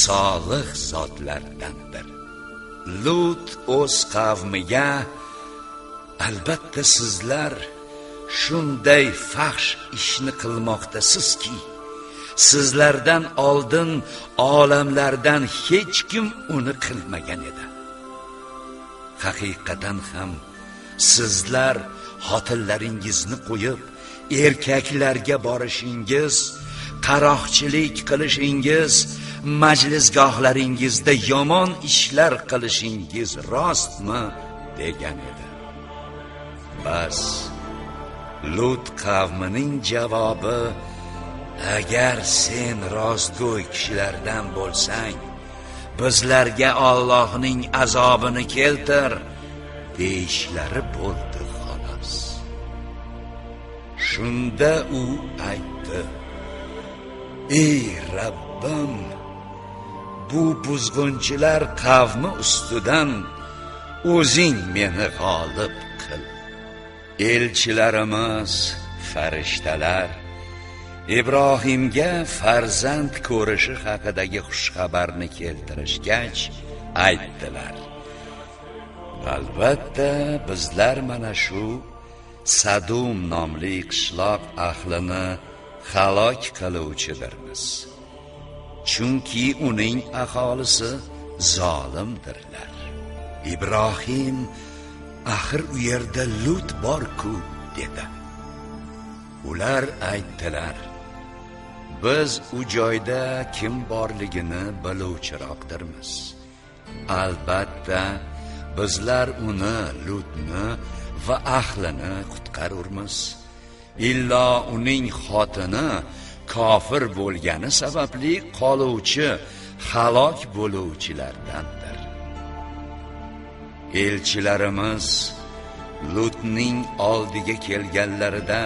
solih zotlardandir. Lut o'z qavmiga: Albatta sizlar shunday fahsh ishni qilmoqdasizki, sizlardan oldin olamlardan hech kim uni qilmagan edi. Haqiqatan ham sizlar xotinlaringizni qo'yib erkaklarga borishingiz, qaroqchilik qilishingiz, majlisgohlaringizda yomon ishlar qilishingiz rostmi degan edi. Bas Lut qavmining javobi: Agar sen rostgo'y kishilardan bo'lsang, bizlarga Allohning azobini keltir deyishlari bo'ldi xolos. Shunda u aytdi: Ey Rabbim, bu buzg'unchilar qavmi ustidan o'zing meni g'olib qil. Elchilarimiz, farishtalar Ibrohimga farzand ko'rishi haqidagi xushxabarni keltirishgach aytdilar: Albatta bizlar mana shu Sadum nomli qishloq ahlini halok qiluvchidirmiz. Chunki uning aholisi zolimdirlar. Ibrohim: Axir u yerda Lut bor-ku dedi. Ular aytdilar: Biz u joyda kim borligini biluvchiroqdirmiz. albatta bizlar uni, Lutni va ahlini qutqarurmiz. Illo uning xotini kofir bo'lgani sababli qoluvchi halok bo'luvchilardandir. Elchilarimiz Lutning oldiga kelganlarida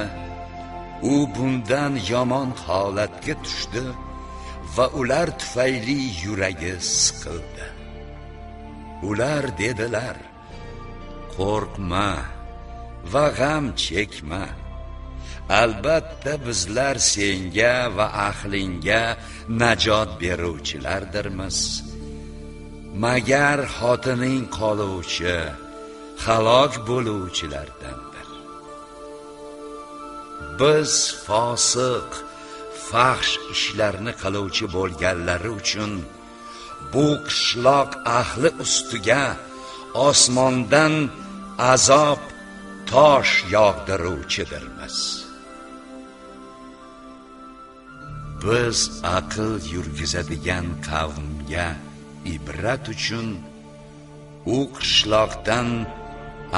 u bundan yomon holatga tushdi va ular tufayli yuragi siqildi. Ular dedilar: qo'rqma va g'am chekma. Albatta bizlar senga va ahlingga najot beruvchilardirmiz. Magar xotining qoluvchi halok bo'luvchilardandir. Biz fosiq, fahsh ishlarni qiluvchi bo'lganlari uchun bu qishloq ahli ustiga osmondan azob tosh yog'diruvchidirmiz. Biz aql yurgizadigan qavmga ibrat uchun u qishloqdan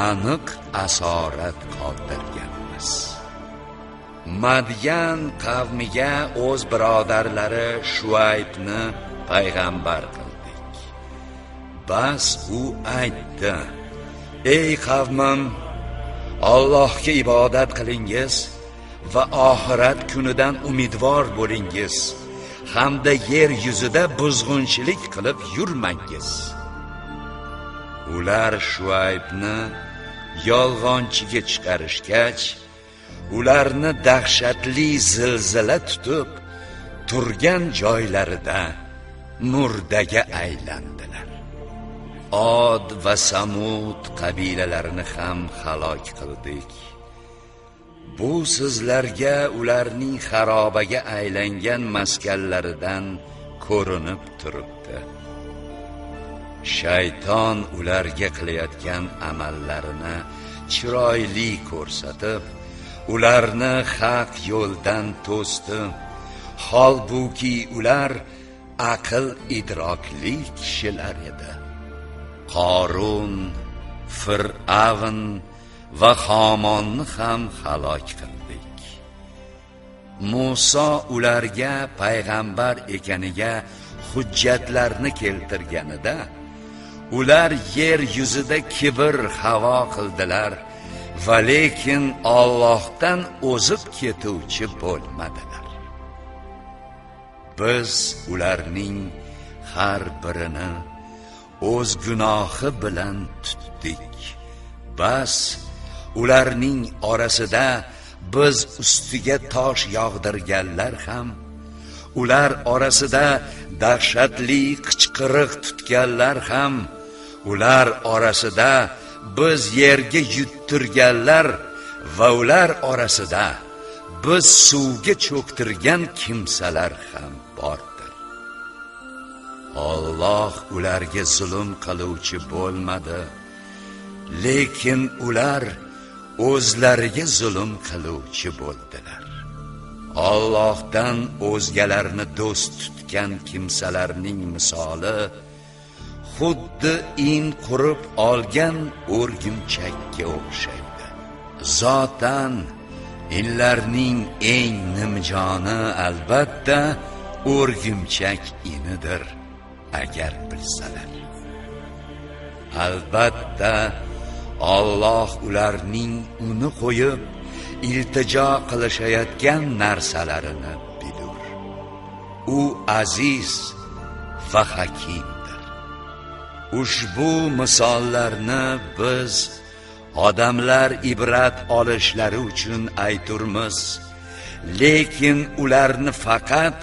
aniq asorat qoldirganmiz. Madyan qavmiga o'z birodarlari Shuaybni payg'ambar qildik. Bas u aytdi: ey qavmim, Allohga ibodat qilingiz va oxirat kunidan umidvor bo'lingiz, hamda yer yuzida buzg'unchilik qilib yurmangiz. Ular Shuaybni yolg'onchiga chiqarishgach, ularni dahshatli zilzila tutib, turgan joylarida murdaga aylandilar. Od va Samud qabilalarini ham halok qildik. Bu sizlarga ularning xarobaga aylangan maskanlaridan ko'rinib turibdi. Shayton ularga qilayotgan amallarini chiroyli ko'rsatib, ularni haq yo'ldan to'sdi. Holbuki ular aql idrokli kishilar edi. Qorun, Fir'avn va Hamonni ham halok qildik. Musa ularga payg'ambar ekaniga hujjatlarni keltirganida, ular yer yuzida kibr havo qildilar va lekin Allohdan o'zib ketuvchi bo'lmadilar. Biz ularning har birini o'z gunohi bilan tutdik. Bas ularning orasida biz ustiga tosh yog'dirganlar ham, ular orasida dahshatli qichqiriq tutganlar ham, ular orasida biz yerga yuttirganlar va ular orasida biz suvga cho'ktirgan kimsalar ham bordir. Alloh ularga zulm qiluvchi bo'lmadi, lekin ular o'zlariga zulm qiluvchi bo'ldilar. Allohdan o'zgalarni do'st tutgan kimsalarning misoli xuddi in qurib olgan o'rgimchakka o'xshaydi. Zotan inlarning eng nimjoni albatta o'rgimchak inidir, agar bilsalar. Albatta Alloh ularning uni qo'yib iltijo qilishayotgan narsalarini bilur. U aziz va hakimdir. Ushbu misollarni biz odamlar ibrat olishlari uchun ayturmiz, lekin ularni faqat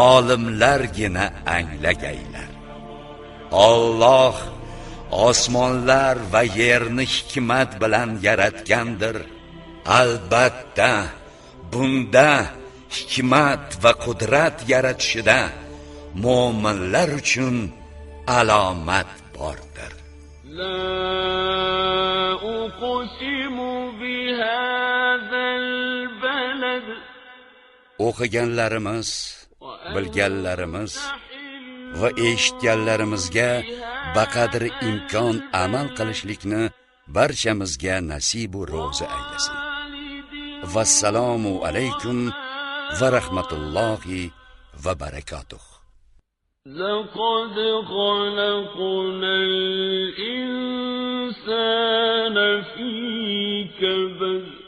olimlargina anglagaylar. Alloh osmonlar va yerni hikmat bilan yaratgandir. Albatta bunda hikmat va qudrat yaratishida mo'minlar uchun alomat bordir. La uqsimu bihadzal balad. O'qiganlarimiz, bilganlarimiz va eshitganlarimizga baqadr imkon amal qilishlikni barchamizga nasibu ro'zi aylasin. Vassalomu alaykum va rahmatullohi va barakatuh. لقد خلقنا الإنسان في كبد